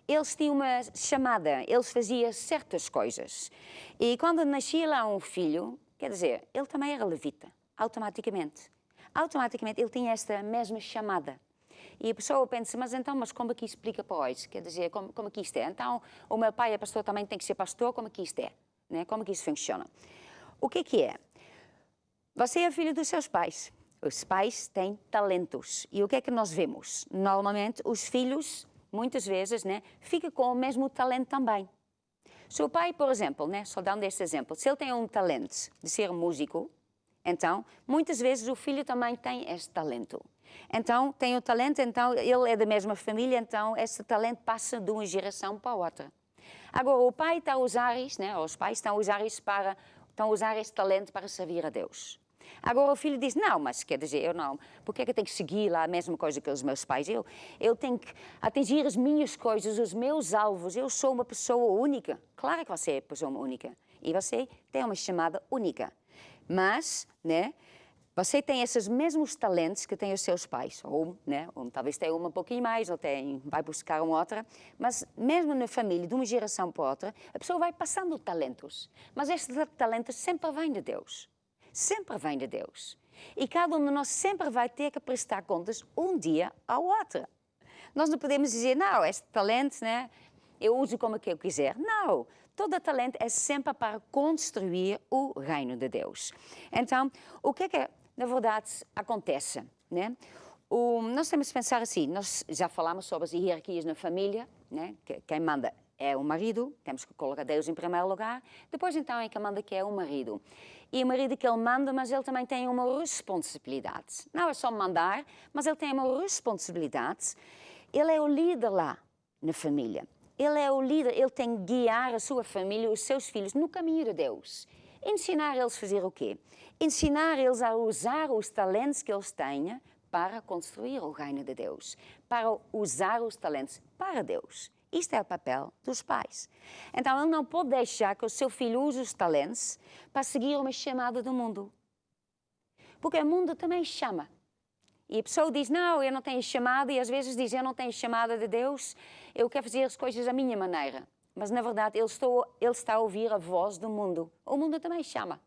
Speaker 1: Eles tinham uma chamada, eles faziam certas coisas. E quando nascia lá um filho, quer dizer, ele também era levita, automaticamente. Automaticamente ele tinha esta mesma chamada. E a pessoa pensa, mas como é que isso explica para hoje? Quer dizer, como é que isto é? Então, o meu pai é pastor, também tem que ser pastor, como é que isto é? Como é que isso funciona? O que é? Você é filho dos seus pais. Os pais têm talentos. E o que é que nós vemos? Normalmente, os filhos, muitas vezes, ficam com o mesmo talento também. Se o pai, por exemplo, só dando este exemplo, se ele tem um talento de ser músico, então, muitas vezes o filho também tem este talento. Então, tem o talento, então ele é da mesma família, então esse talento passa de uma geração para a outra. Agora, o pai está a usar isto, os pais estão a usar isto estão a usar este talento para servir a Deus. Agora o filho diz, não, mas quer dizer, eu não, porque é que eu tenho que seguir lá a mesma coisa que os meus pais? Eu tenho que atingir as minhas coisas, os meus alvos, eu sou uma pessoa única. Claro que você é pessoa única e você tem uma chamada única. Mas, você tem esses mesmos talentos que têm os seus pais, ou talvez tenha um pouquinho mais, ou vai buscar uma outra, mas mesmo na família, de uma geração para outra, a pessoa vai passando talentos. Mas estes talentos sempre vêm de Deus. Sempre vem de Deus. E cada um de nós sempre vai ter que prestar contas um dia ao outro. Nós não podemos dizer, não, este talento, eu uso como que eu quiser. Não, todo talento é sempre para construir o reino de Deus. Então, o que é que, na verdade, acontece? Nós temos que pensar assim, nós já falamos sobre as hierarquias na família, quem manda é o marido, temos que colocar Deus em primeiro lugar, depois então é quem manda que é o marido. E o marido que ele manda, mas ele também tem uma responsabilidade. Não é só mandar, mas ele tem uma responsabilidade. Ele é o líder lá na família. Ele é o líder, ele tem que guiar a sua família, os seus filhos, no caminho de Deus. Ensinar eles a fazer o quê? Ensinar eles a usar os talentos que eles têm para construir o reino de Deus. Para usar os talentos para Deus. Isto é o papel dos pais. Então, ele não pode deixar que o seu filho use os talentos para seguir uma chamada do mundo. Porque o mundo também chama. E a pessoa diz, não, eu não tenho chamada, e às vezes diz, eu não tenho chamada de Deus, eu quero fazer as coisas da minha maneira. Mas, na verdade, ele está a ouvir a voz do mundo. O mundo também chama.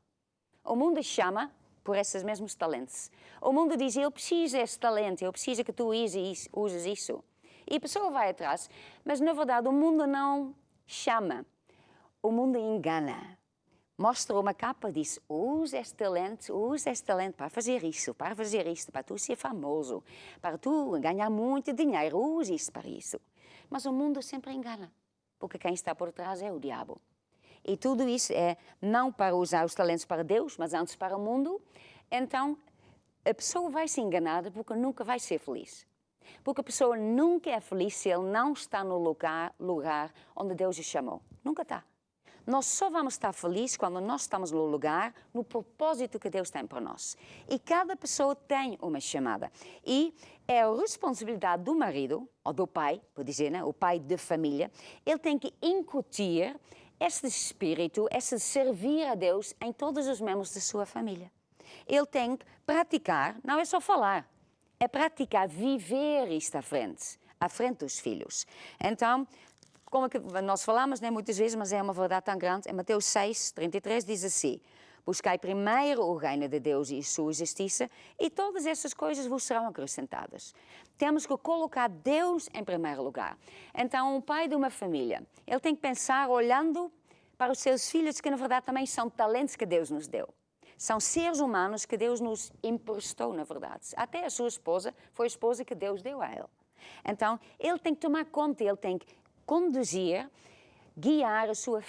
Speaker 1: O mundo chama por esses mesmos talentos. O mundo diz, eu preciso desse talento, eu preciso que tu uses isso. E a pessoa vai atrás, mas, na verdade, o mundo não chama. O mundo engana. Mostra uma capa e diz, use este talento para fazer isso, para tu ser famoso, para tu ganhar muito dinheiro, use isso para isso. Mas o mundo sempre engana, porque quem está por trás é o diabo. E tudo isso é não para usar os talentos para Deus, mas antes para o mundo. Então, a pessoa vai se enganar porque nunca vai ser feliz. Porque a pessoa nunca é feliz se ele não está no lugar onde Deus o chamou. Nunca está. Nós só vamos estar felizes quando nós estamos no lugar, no propósito que Deus tem para nós. E cada pessoa tem uma chamada. E é a responsabilidade do marido, ou do pai, por dizer, né? O pai de família, ele tem que incutir esse espírito, esse servir a Deus em todos os membros da sua família. Ele tem que praticar, não é só falar, é praticar, viver isto à frente dos filhos. Então, como que nós falamos, né, muitas vezes, mas é uma verdade tão grande, em Mateus 6, 33 diz assim, buscai primeiro o reino de Deus e a sua justiça e todas essas coisas vos serão acrescentadas. Temos que colocar Deus em primeiro lugar. Então, um pai de uma família, ele tem que pensar olhando para os seus filhos, que na verdade também são talentos que Deus nos deu. São seres humanos que Deus nos emprestou, na verdade. Até a sua esposa foi a esposa que Deus deu a ele. Então, ele tem que tomar conta, ele tem que conduzir, guiar a sua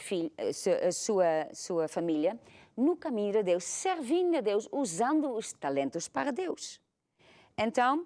Speaker 1: família no caminho de Deus, servindo a Deus, usando os talentos para Deus. Então,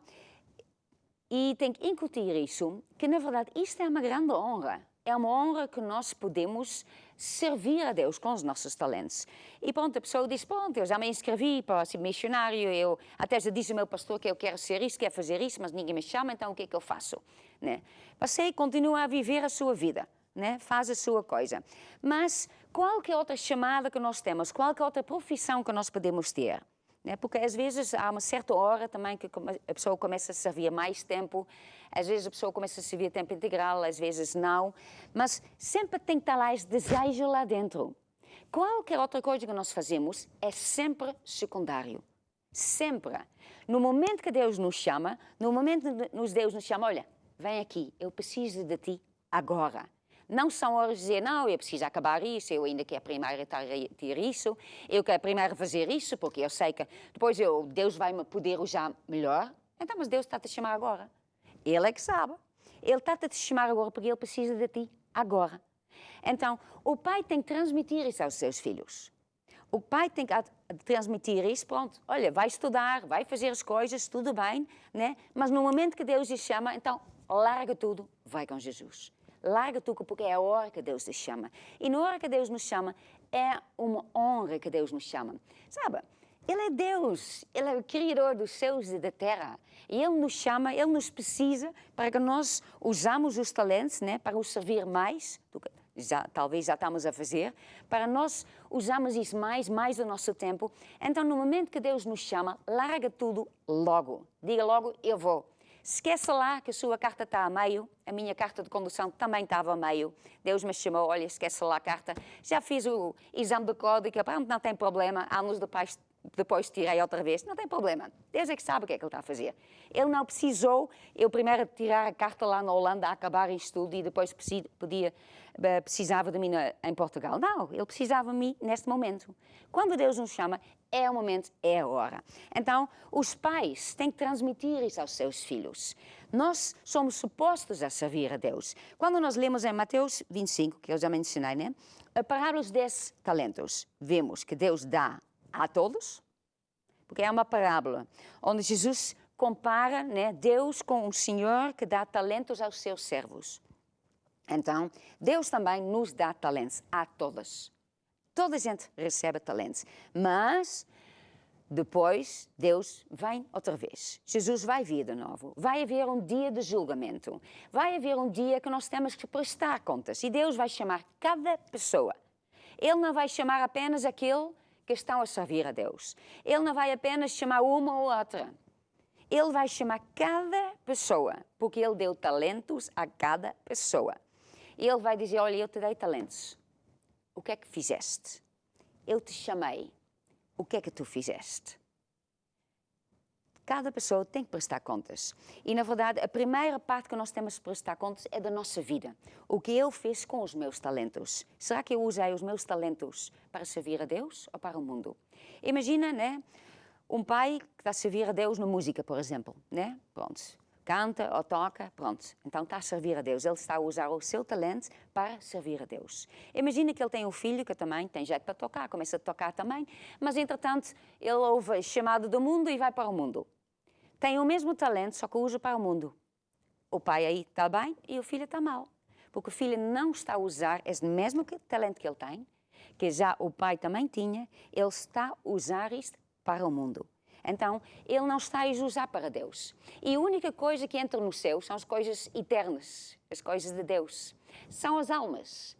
Speaker 1: e tem que incutir isso, que na verdade isto é uma grande honra. É uma honra que nós podemos servir a Deus com os nossos talentos. E pronto, a pessoa diz, pronto, eu já me inscrevi para ser missionário, eu até já disse ao meu pastor que eu quero ser isso, quero fazer isso, mas ninguém me chama, então o que é que eu faço? Né? Você continua a viver a sua vida, né? Faz a sua coisa. Mas qualquer outra chamada que nós temos, qualquer outra profissão que nós podemos ter, né? Porque às vezes há uma certa hora também que a pessoa começa a servir mais tempo, às vezes a pessoa começa a servir a tempo integral, às vezes não, mas sempre tem que estar lá esse desejo lá dentro. Qualquer outra coisa que nós fazemos é sempre secundário. Sempre. No momento que Deus nos chama, no momento que Deus nos chama, olha, vem aqui, eu preciso de ti agora. Não são horas de dizer, não, eu preciso acabar isso, eu ainda quero primeiro ter isso, eu quero primeiro fazer isso, porque eu sei que depois Deus vai me poder usar melhor. Então, mas Deus está a te chamar agora. Ele é que sabe. Ele está a te chamar agora porque Ele precisa de ti agora. Então, o pai tem que transmitir isso aos seus filhos. O pai tem que transmitir isso, pronto, olha, vai estudar, vai fazer as coisas, tudo bem, né? Mas no momento que Deus te chama, então, larga tudo, vai com Jesus. Larga tudo, porque é a hora que Deus te chama. E na hora que Deus nos chama, é uma honra que Deus nos chama. Sabe, Ele é Deus, Ele é o Criador dos céus e da terra. E Ele nos chama, Ele nos precisa para que nós usamos os talentos, né, para o servir mais do que talvez já estamos a fazer, para nós usarmos isso mais do nosso tempo. Então, no momento que Deus nos chama, larga tudo logo. Diga logo, eu vou. Esqueça lá que a sua carta está a meio, a minha carta de condução também estava a meio. Deus me chamou, olha, esqueça lá a carta. Já fiz o exame de código, pronto, não tem problema. Anos depois tirei outra vez, não tem problema. Deus é que sabe o que é que Ele está a fazer. Ele não precisou, eu primeiro tirar a carta lá na Holanda, acabar isto tudo e depois precisava de mim em Portugal. Não, Ele precisava de mim neste momento. Quando Deus nos chama, é o momento, é a hora. Então, os pais têm que transmitir isso aos seus filhos. Nós somos supostos a servir a Deus. Quando nós lemos em Mateus 25, que eu já mencionei, né? A parábola dos 10 talentos, vemos que Deus dá a todos, porque é uma parábola onde Jesus compara, né, Deus com um senhor que dá talentos aos seus servos. Então, Deus também nos dá talentos, a todas. Toda a gente recebe talentos, mas depois Deus vem outra vez. Jesus vai vir de novo. Vai haver um dia de julgamento. Vai haver um dia que nós temos que prestar contas. E Deus vai chamar cada pessoa. Ele não vai chamar apenas aquele que estão a servir a Deus. Ele não vai apenas chamar uma ou outra. Ele vai chamar cada pessoa, porque Ele deu talentos a cada pessoa. Ele vai dizer, olha, eu te dei talentos. O que é que fizeste? Eu te chamei. O que é que tu fizeste? Cada pessoa tem que prestar contas. E, na verdade, a primeira parte que nós temos que prestar contas é da nossa vida. O que eu fiz com os meus talentos. Será que eu usei os meus talentos para servir a Deus ou para o mundo? Imagina, né? Um pai que está a servir a Deus na música, por exemplo, né? Pronto. Canta ou toca, pronto. Então está a servir a Deus. Ele está a usar o seu talento para servir a Deus. Imagina que ele tem um filho que também tem jeito para tocar, começa a tocar também, mas entretanto ele ouve a chamada do mundo e vai para o mundo. Tem o mesmo talento, só que usa para o mundo. O pai aí está bem e o filho está mal. Porque o filho não está a usar esse mesmo talento que ele tem, que já o pai também tinha, ele está a usar isto para o mundo. Então, ele não está a usar para Deus. E a única coisa que entra no céu são as coisas eternas, as coisas de Deus. São as almas.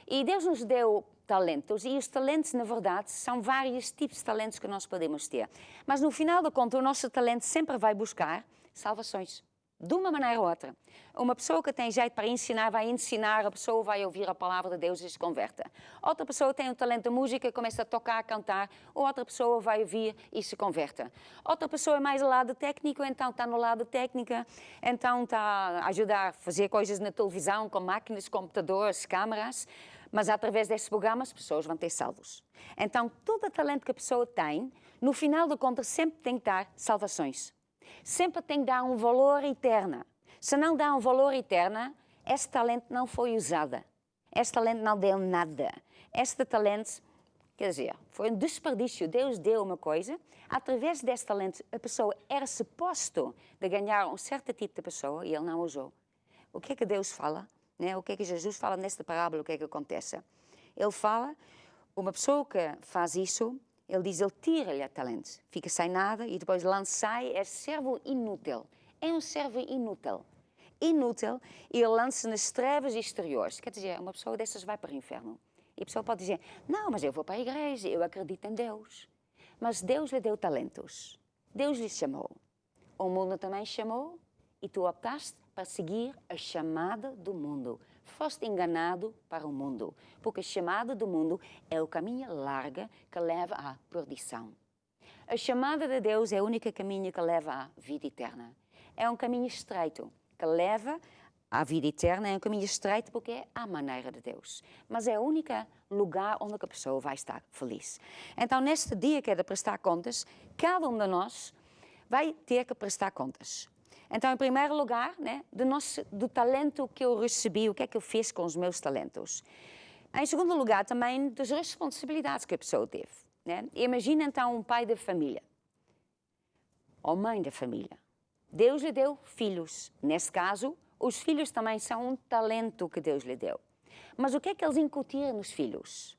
Speaker 1: E Deus nos deu talentos, e os talentos, na verdade, são vários tipos de talentos que nós podemos ter. Mas, no final da conta, o nosso talento sempre vai buscar salvações. De uma maneira ou outra. Uma pessoa que tem jeito para ensinar, vai ensinar, a pessoa vai ouvir a palavra de Deus e se converta. Outra pessoa tem um talento de música, começa a tocar, a cantar, ou outra pessoa vai ouvir e se converta. Outra pessoa é mais do lado técnico, então está no lado técnica, então está a ajudar a fazer coisas na televisão, com máquinas, computadores, câmaras, mas através desses programas as pessoas vão ter salvos. Então, todo o talento que a pessoa tem, no final da conta, sempre tem que dar salvações. Sempre tem que dar um valor eterno. Se não dá um valor eterno, esse talento não foi usado. Esse talento não deu nada. Este talento, quer dizer, foi um desperdício. Deus deu uma coisa, através desse talento a pessoa era suposto de ganhar um certo tipo de pessoa e ele não usou. O que é que Deus fala? Né? O que é que Jesus fala nesta parábola? O que é que acontece? Ele fala, uma pessoa que faz isso, ele diz, ele tira-lhe talento, fica sem nada e depois lança-se, é servo inútil. É um servo inútil. Inútil, e ele lança nas trevas exteriores. Quer dizer, uma pessoa dessas vai para o inferno. E a pessoa pode dizer, não, mas eu vou para a igreja, eu acredito em Deus. Mas Deus lhe deu talentos. Deus lhe chamou. O mundo também chamou e tu optaste para seguir a chamada do mundo. Foste enganado para o mundo, porque a chamada do mundo é o caminho largo que leva à perdição. A chamada de Deus é o único caminho que leva à vida eterna. É um caminho estreito que leva à vida eterna, é um caminho estreito porque é a maneira de Deus. Mas é o único lugar onde a pessoa vai estar feliz. Então, neste dia que é de prestar contas, cada um de nós vai ter que prestar contas. Então, em primeiro lugar, né, do talento que eu recebi, o que é que eu fiz com os meus talentos. Em segundo lugar, também das responsabilidades que a pessoa teve. Né? Imagina, então, um pai de família, ou mãe da família. Deus lhe deu filhos. Nesse caso, os filhos também são um talento que Deus lhe deu. Mas o que é que eles incutiram nos filhos?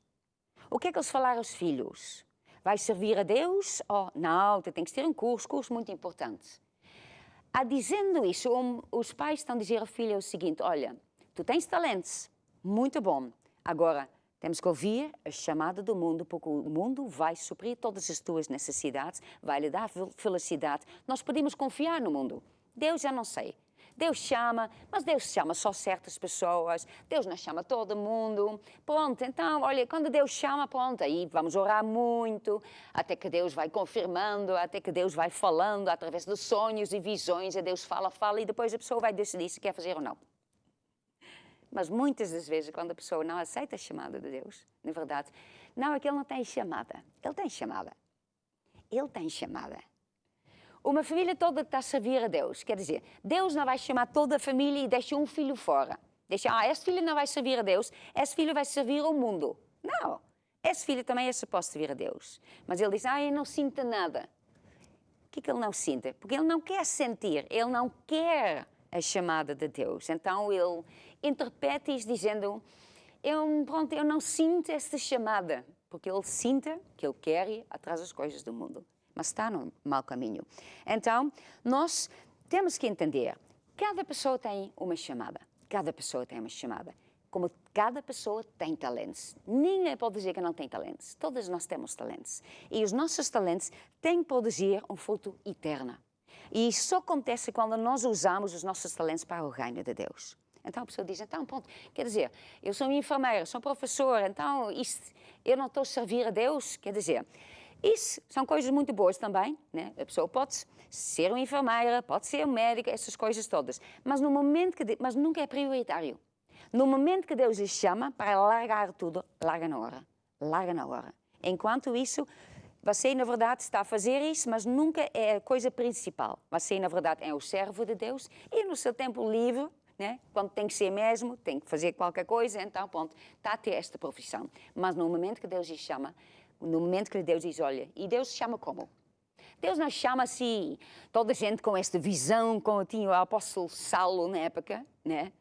Speaker 1: O que é que eles falaram aos filhos? Vai servir a Deus? Oh, não, tu tens que ter um curso muito importante. Dizendo isso, os pais estão a dizer ao filho o seguinte, olha, tu tens talentos, muito bom. Agora, temos que ouvir a chamada do mundo, porque o mundo vai suprir todas as tuas necessidades, vai lhe dar felicidade. Nós podemos confiar no mundo. Deus já não sei. Deus chama, mas Deus chama só certas pessoas, Deus não chama todo mundo. Pronto, então, olha, quando Deus chama, pronto, aí vamos orar muito, até que Deus vai confirmando, até que Deus vai falando, através de sonhos e visões, e Deus fala, e depois a pessoa vai decidir se quer fazer ou não. Mas muitas das vezes, quando a pessoa não aceita a chamada de Deus, na verdade, não é que ele não tem chamada, ele tem chamada. Ele tem chamada. Uma família toda está a servir a Deus. Quer dizer, Deus não vai chamar toda a família e deixa um filho fora. Deixa, esse filho não vai servir a Deus, esse filho vai servir ao mundo. Não. Esse filho também é suposto servir a Deus. Mas ele diz, eu não sinto nada. O que é que ele não sente? Porque ele não quer sentir, ele não quer a chamada de Deus. Então ele interpreta isso dizendo, eu não sinto esta chamada, porque ele sinta que ele quer ir atrás das coisas do mundo, mas está no mau caminho. Então, nós temos que entender, cada pessoa tem uma chamada, cada pessoa tem uma chamada. Como cada pessoa tem talentos. Ninguém pode dizer que não tem talentos. Todos nós temos talentos. E os nossos talentos têm que produzir um fruto eterno. E isso só acontece quando nós usamos os nossos talentos para o reino de Deus. Então a pessoa diz, então, pronto, quer dizer, eu sou enfermeira, sou professora, então eu não estou a servir a Deus? Quer dizer, isso são coisas muito boas também, né? A pessoa pode ser uma enfermeira, pode ser um médico, essas coisas todas. Mas no momento mas nunca é prioritário. No momento que Deus lhe chama para largar tudo, larga na hora. Larga na hora. Enquanto isso, você, na verdade, está a fazer isso, mas nunca é a coisa principal. Você, na verdade, é o servo de Deus e no seu tempo livre, né, quando tem que ser mesmo, tem que fazer qualquer coisa, então, pronto, está a ter esta profissão. Mas no momento que Deus lhe chama, no momento que Deus diz, olha, e Deus chama como? Deus não chama assim, toda a gente com esta visão, como tinha o apóstolo Saulo na época, né?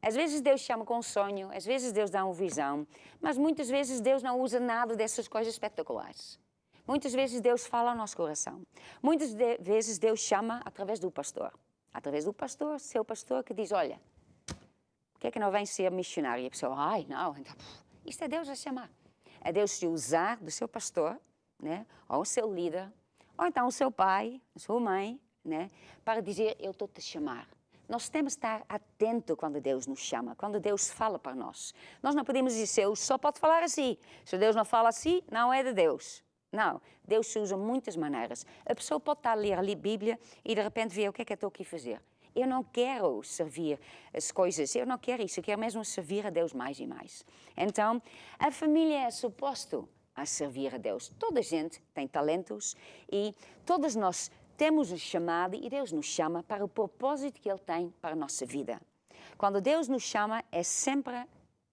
Speaker 1: Às vezes Deus chama com um sonho, às vezes Deus dá uma visão, mas muitas vezes Deus não usa nada dessas coisas espetaculares. Muitas vezes Deus fala ao nosso coração. Muitas vezes Deus chama através do pastor. Através do pastor, seu pastor, que diz, olha, por que é que não vem ser missionário? E a pessoa, ai, não, então, isto é Deus a chamar. É Deus se usar do seu pastor, né, ou o seu líder, ou então o seu pai, a sua mãe, né, para dizer, eu estou-te a chamar. Nós temos de estar atento quando Deus nos chama, quando Deus fala para nós. Nós não podemos dizer, Deus só pode falar assim. Se Deus não fala assim, não é de Deus. Não, Deus se usa de muitas maneiras. A pessoa pode estar a ler ali a Bíblia e de repente ver o que é que eu estou aqui a fazer. Eu não quero servir as coisas, eu não quero isso, eu quero mesmo servir a Deus mais e mais. Então, a família é suposto a servir a Deus. Toda a gente tem talentos e todos nós temos um chamado e Deus nos chama para o propósito que Ele tem para a nossa vida. Quando Deus nos chama, é sempre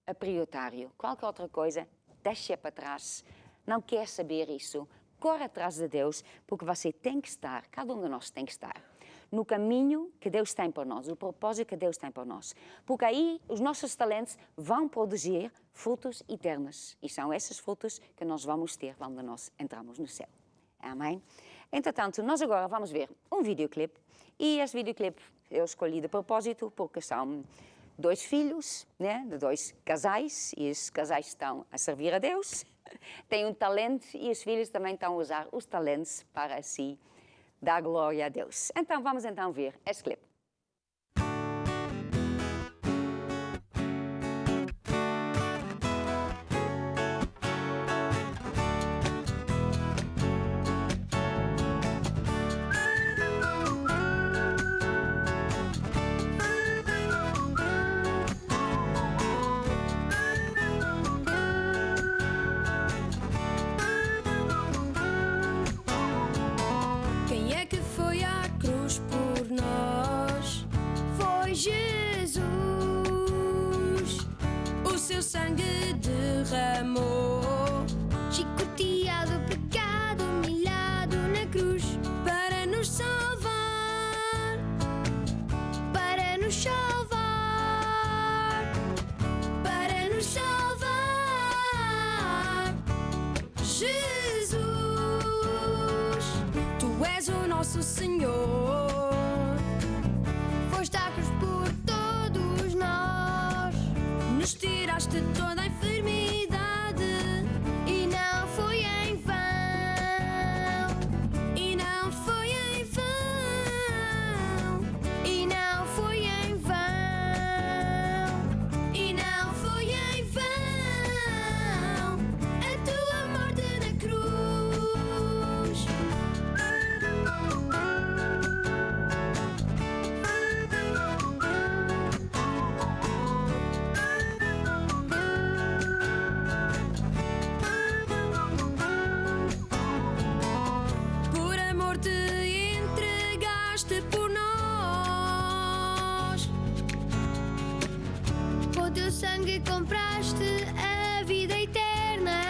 Speaker 1: a prioritário. Qualquer outra coisa, deixa para trás. Não quer saber isso. Corre atrás de Deus, porque você tem que estar, cada um de nós tem que estar, no caminho que Deus tem para nós, o propósito que Deus tem para nós. Porque aí os nossos talentos vão produzir frutos eternos. E são esses frutos que nós vamos ter quando nós entramos no céu. Amém? Entretanto, nós agora vamos ver um videoclipe. E este videoclipe eu escolhi de propósito porque são dois filhos, né, de dois casais. E esses casais estão a servir a Deus. Têm um talento e os filhos também estão a usar os talentos para si dar glória a Deus. Então, vamos então ver este clipe.
Speaker 4: Quem é que foi à cruz por nós? Foi Jesus. O seu sangue derramou, chicoteado, pecado, humilhado na cruz, para nos salvar, para nos salvar, para nos salvar. Jesus, Tu és o nosso Senhor. Foste à cruz por todos nós, nos tiraste toda a enfermidade, e não foi em vão, e não foi em vão, e não foi em vão, e não foi em vão, a tua morte na cruz. Por amor te entregaste por nós, com teu sangue compraste a vida eterna,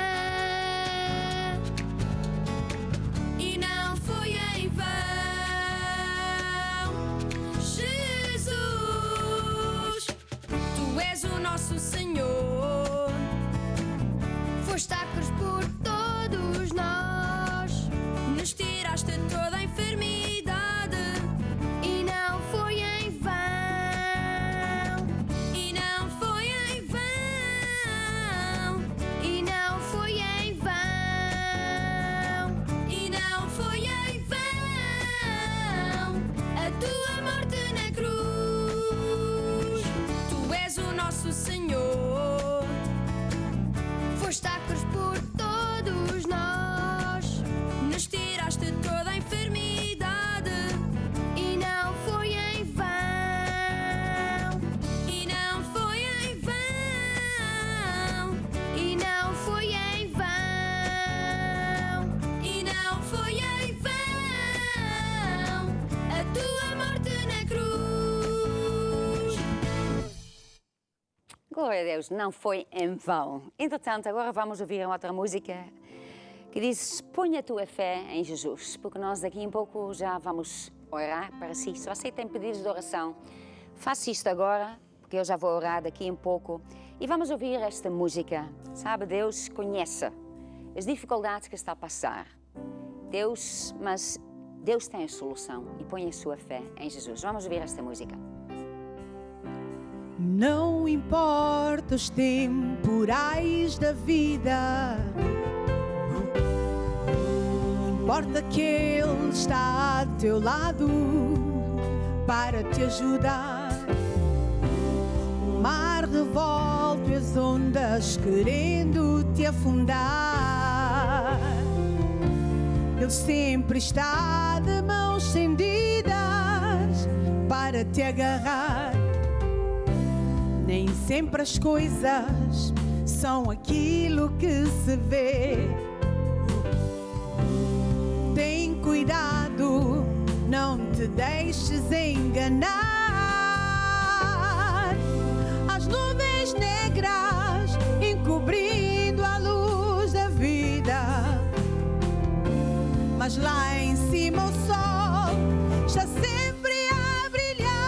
Speaker 4: e não foi em vão. Jesus, Tu
Speaker 1: Glória a Deus, não foi em vão. Entretanto, agora vamos ouvir uma outra música que diz: põe a tua fé em Jesus, porque nós daqui a pouco já vamos orar para si. Se você tem pedidos de oração, faça isto agora, porque eu já vou orar daqui a pouco. E vamos ouvir esta música. Sabe, Deus conhece as dificuldades que está a passar. Mas Deus tem a solução e põe a sua fé em Jesus. Vamos ouvir esta música.
Speaker 2: Não importa os temporais da vida, importa que Ele está ao teu lado para te ajudar. O mar revolta, as ondas querendo te afundar. Ele sempre está de mãos estendidas para te agarrar. Nem sempre as coisas são aquilo que se vê. Tem cuidado, não te deixes enganar. As nuvens negras encobrindo a luz da vida, mas lá em cima o sol está sempre a brilhar.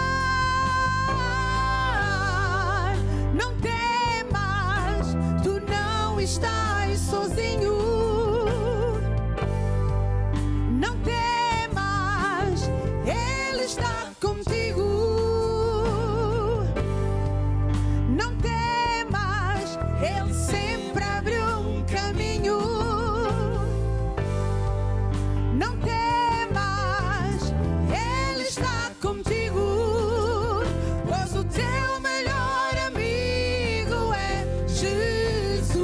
Speaker 2: Não temas, tu não estás sozinho. Não temas, Ele está contigo. Não temas, Ele sempre abre um caminho. Não temas, Ele está contigo, pois o teu melhor amigo é Jesus.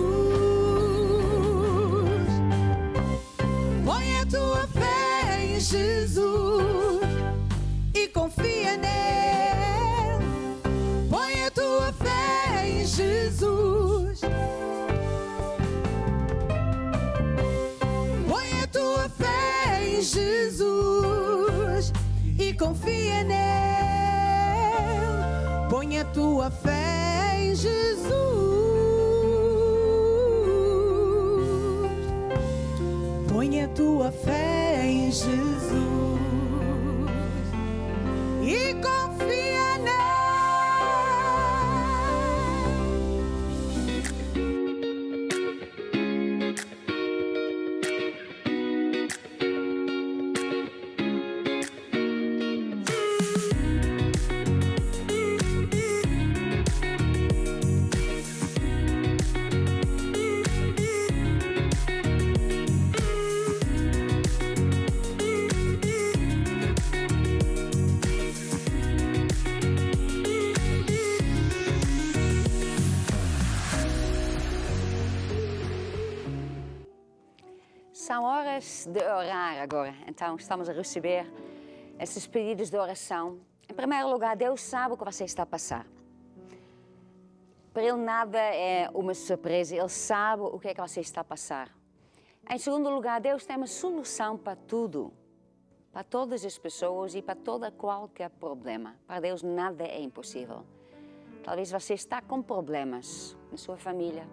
Speaker 2: Põe a tua fé em Jesus e confia nele. Põe a tua fé em Jesus. Põe a tua fé em Jesus e confia nele. Põe a tua fé em Jesus. Põe a tua fé em Jesus e confia nele.
Speaker 1: São horas de orar agora, então estamos a receber esses pedidos de oração. Em primeiro lugar, Deus sabe o que você está a passar. Para Ele nada é uma surpresa, Ele sabe o que é que você está a passar. Em segundo lugar, Deus tem uma solução para tudo, para todas as pessoas e para qualquer problema. Para Deus nada é impossível. Talvez você está com problemas na sua família,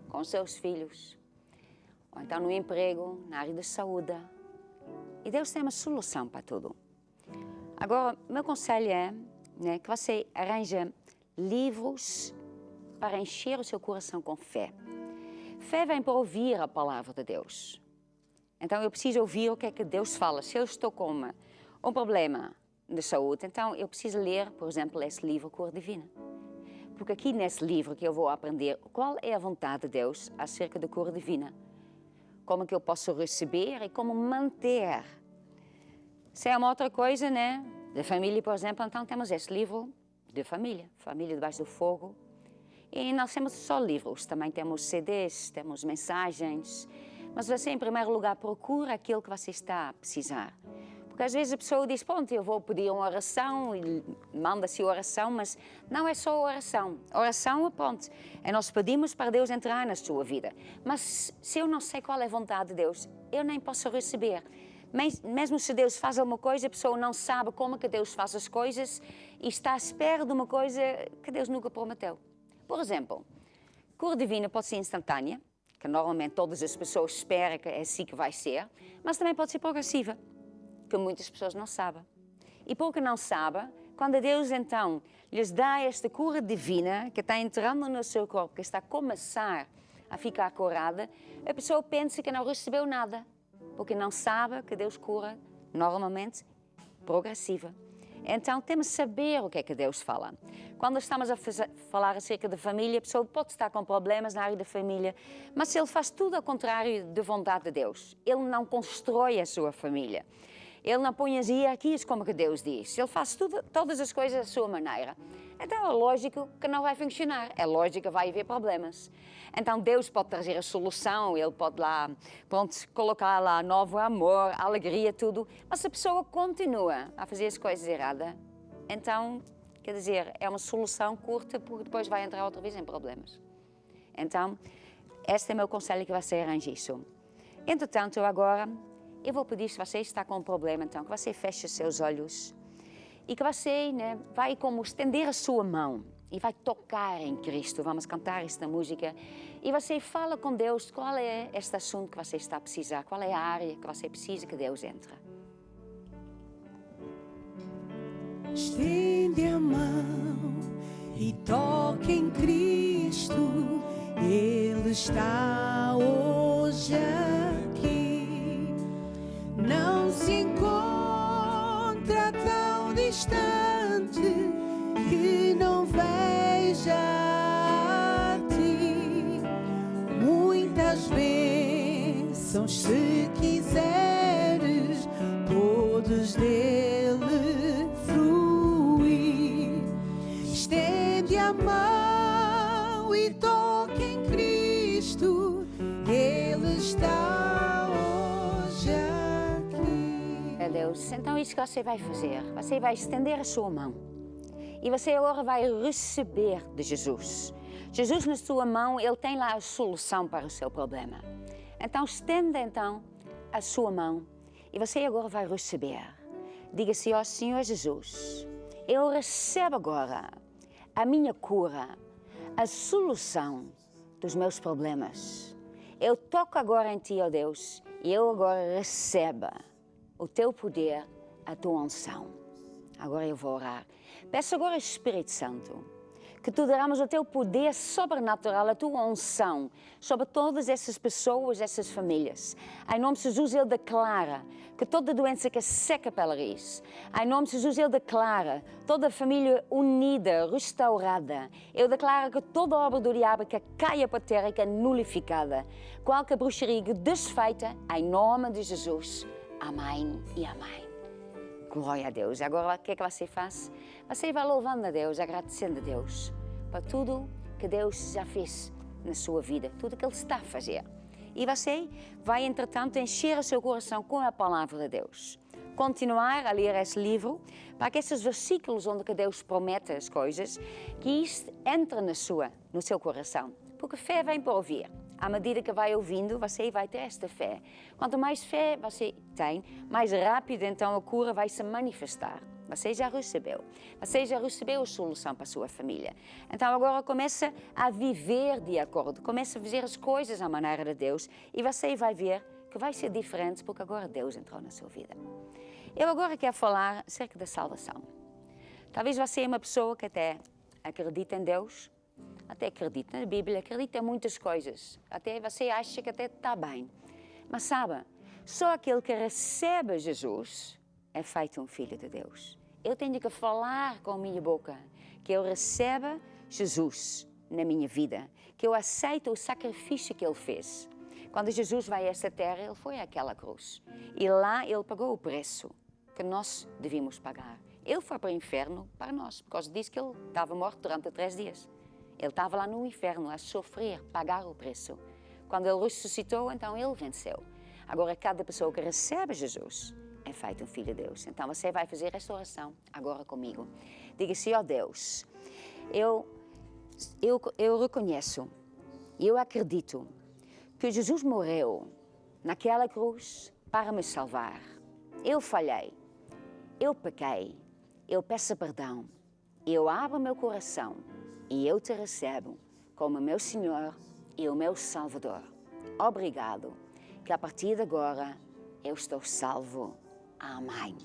Speaker 1: com os seus filhos, ou então no emprego, na área da saúde. E Deus tem uma solução para tudo. Agora, meu conselho é que você arranje livros para encher o seu coração com fé. Fé vem para ouvir a palavra de Deus. Então eu preciso ouvir o que é que Deus fala. Se eu estou com um problema de saúde, então eu preciso ler, por exemplo, esse livro Cor Divina. Porque aqui nesse livro que eu vou aprender qual é a vontade de Deus acerca da cor divina. Como que eu posso receber e como manter. Se é uma outra coisa, da família, por exemplo, então temos esse livro de família, Família Debaixo do Fogo. E nós temos só livros, também temos CDs, temos mensagens. Mas você, em primeiro lugar, procura aquilo que você está a precisar. Porque às vezes a pessoa diz, pronto, eu vou pedir uma oração e manda-se oração, mas não é só oração. Oração, pronto, nós pedimos para Deus entrar na sua vida. Mas se eu não sei qual é a vontade de Deus, eu nem posso receber. Mesmo se Deus faz alguma coisa, a pessoa não sabe como que Deus faz as coisas e está à espera de uma coisa que Deus nunca prometeu. Por exemplo, cura divina pode ser instantânea, que normalmente todas as pessoas esperam que é assim que vai ser, mas também pode ser progressiva, que muitas pessoas não sabem. E porque não sabem, quando Deus então lhes dá esta cura divina, que está entrando no seu corpo, que está a começar a ficar curada, a pessoa pensa que não recebeu nada, porque não sabe que Deus cura, normalmente, progressiva. Então, temos que saber o que é que Deus fala. Quando estamos a falar acerca da família, a pessoa pode estar com problemas na área da família, mas se ele faz tudo ao contrário da vontade de Deus, ele não constrói a sua família, ele não põe as hierarquias como que Deus diz, ele faz todas as coisas da sua maneira, então é lógico que não vai funcionar, é lógico que vai haver problemas. Então Deus pode trazer a solução, ele pode lá, colocar lá novo amor, alegria, tudo, mas se a pessoa continua a fazer as coisas erradas, então, quer dizer, é uma solução curta porque depois vai entrar outra vez em problemas. Então, este é o meu conselho, que você arranje isso. Entretanto, eu vou pedir, se você está com um problema, então, que você feche os seus olhos e que você vai como estender a sua mão e vai tocar em Cristo. Vamos cantar esta música e você fala com Deus qual é este assunto que você está a precisar, qual é a área que você precisa que Deus entre.
Speaker 2: Estende a mão e toque em Cristo, Ele está hoje aqui. Não se encontra tão distante que não veja a ti. Muitas bênçãos, se quiseres, podes dele fruir. Estende a mão e toque em Cristo, Ele está hoje aqui.
Speaker 1: É Deus, então isso que você vai fazer, você vai estender a sua mão e você agora vai receber de Jesus. Jesus na sua mão, Ele tem lá a solução para o seu problema. Então estenda a sua mão e você agora vai receber. Diga assim: ó Senhor Jesus, eu recebo agora a minha cura, a solução dos meus problemas. Eu toco agora em Ti, ó Deus, e eu agora recebo o Teu poder, a Tua unção. Agora eu vou orar. Peço agora, Espírito Santo, que Tu derramas o Teu poder sobrenatural, a Tua unção sobre todas essas pessoas, essas famílias. Em nome de Jesus, Ele declara que toda doença que seca pela raiz, em nome de Jesus, Ele declara toda a família unida, restaurada. Ele declara que toda obra do diabo que caia para a terra, que é nulificada. Qualquer bruxaria desfeita, em nome de Jesus. Amém e amém. Glória a Deus. Agora, o que é que você faz? Você vai louvando a Deus, agradecendo a Deus por tudo que Deus já fez na sua vida, tudo que Ele está a fazer. E você vai, entretanto, encher o seu coração com a palavra de Deus. Continuar a ler esse livro, para que esses versículos onde que Deus promete as coisas, que isto entre no seu coração. Porque fé vem por ouvir. À medida que vai ouvindo, você vai ter esta fé. Quanto mais fé você tem, mais rápido então a cura vai se manifestar. Você já recebeu. Você já recebeu a solução para a sua família. Então agora começa a viver de acordo. Começa a fazer as coisas à maneira de Deus. E você vai ver que vai ser diferente, porque agora Deus entrou na sua vida. Eu agora quero falar acerca da salvação. Talvez você é uma pessoa que até acredita em Deus, até acredita na Bíblia, acredita em muitas coisas. Até você acha que até está bem. Mas sabe, só aquele que recebe Jesus é feito um filho de Deus. Eu tenho que falar com a minha boca que eu receba Jesus na minha vida, que eu aceito o sacrifício que Ele fez. Quando Jesus vai a esta terra, Ele foi àquela cruz. E lá Ele pagou o preço que nós devíamos pagar. Ele foi para o inferno para nós, por causa disso que Ele estava morto durante 3 dias. Ele estava lá no inferno a sofrer, pagar o preço. Quando Ele ressuscitou, então Ele venceu. Agora, cada pessoa que recebe Jesus é feito um filho de Deus. Então, você vai fazer esta oração agora comigo. Diga assim: ó Deus, eu reconheço e eu acredito que Jesus morreu naquela cruz para me salvar. Eu falhei, eu pequei, eu peço perdão, eu abro meu coração e eu te recebo como meu Senhor e o meu Salvador. Obrigado, que a partir de agora eu estou salvo. Amém.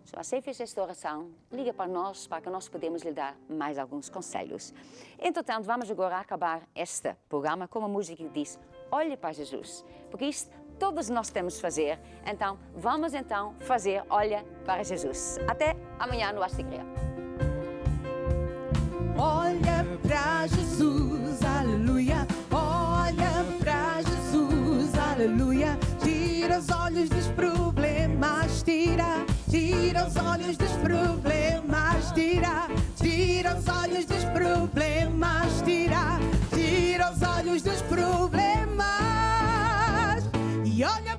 Speaker 1: Se você fez esta oração, liga para nós, para que nós podemos lhe dar mais alguns conselhos. Entretanto, vamos agora acabar este programa com uma música que diz: olhe para Jesus, porque isto todos nós temos de fazer. Então, vamos fazer olha para Jesus. Até amanhã no Esta Igreja.
Speaker 2: Olha pra Jesus, aleluia. Olha pra Jesus, aleluia. Tira os olhos dos problemas, tira os olhos dos problemas, tira os olhos dos problemas, tira os olhos dos problemas. E olha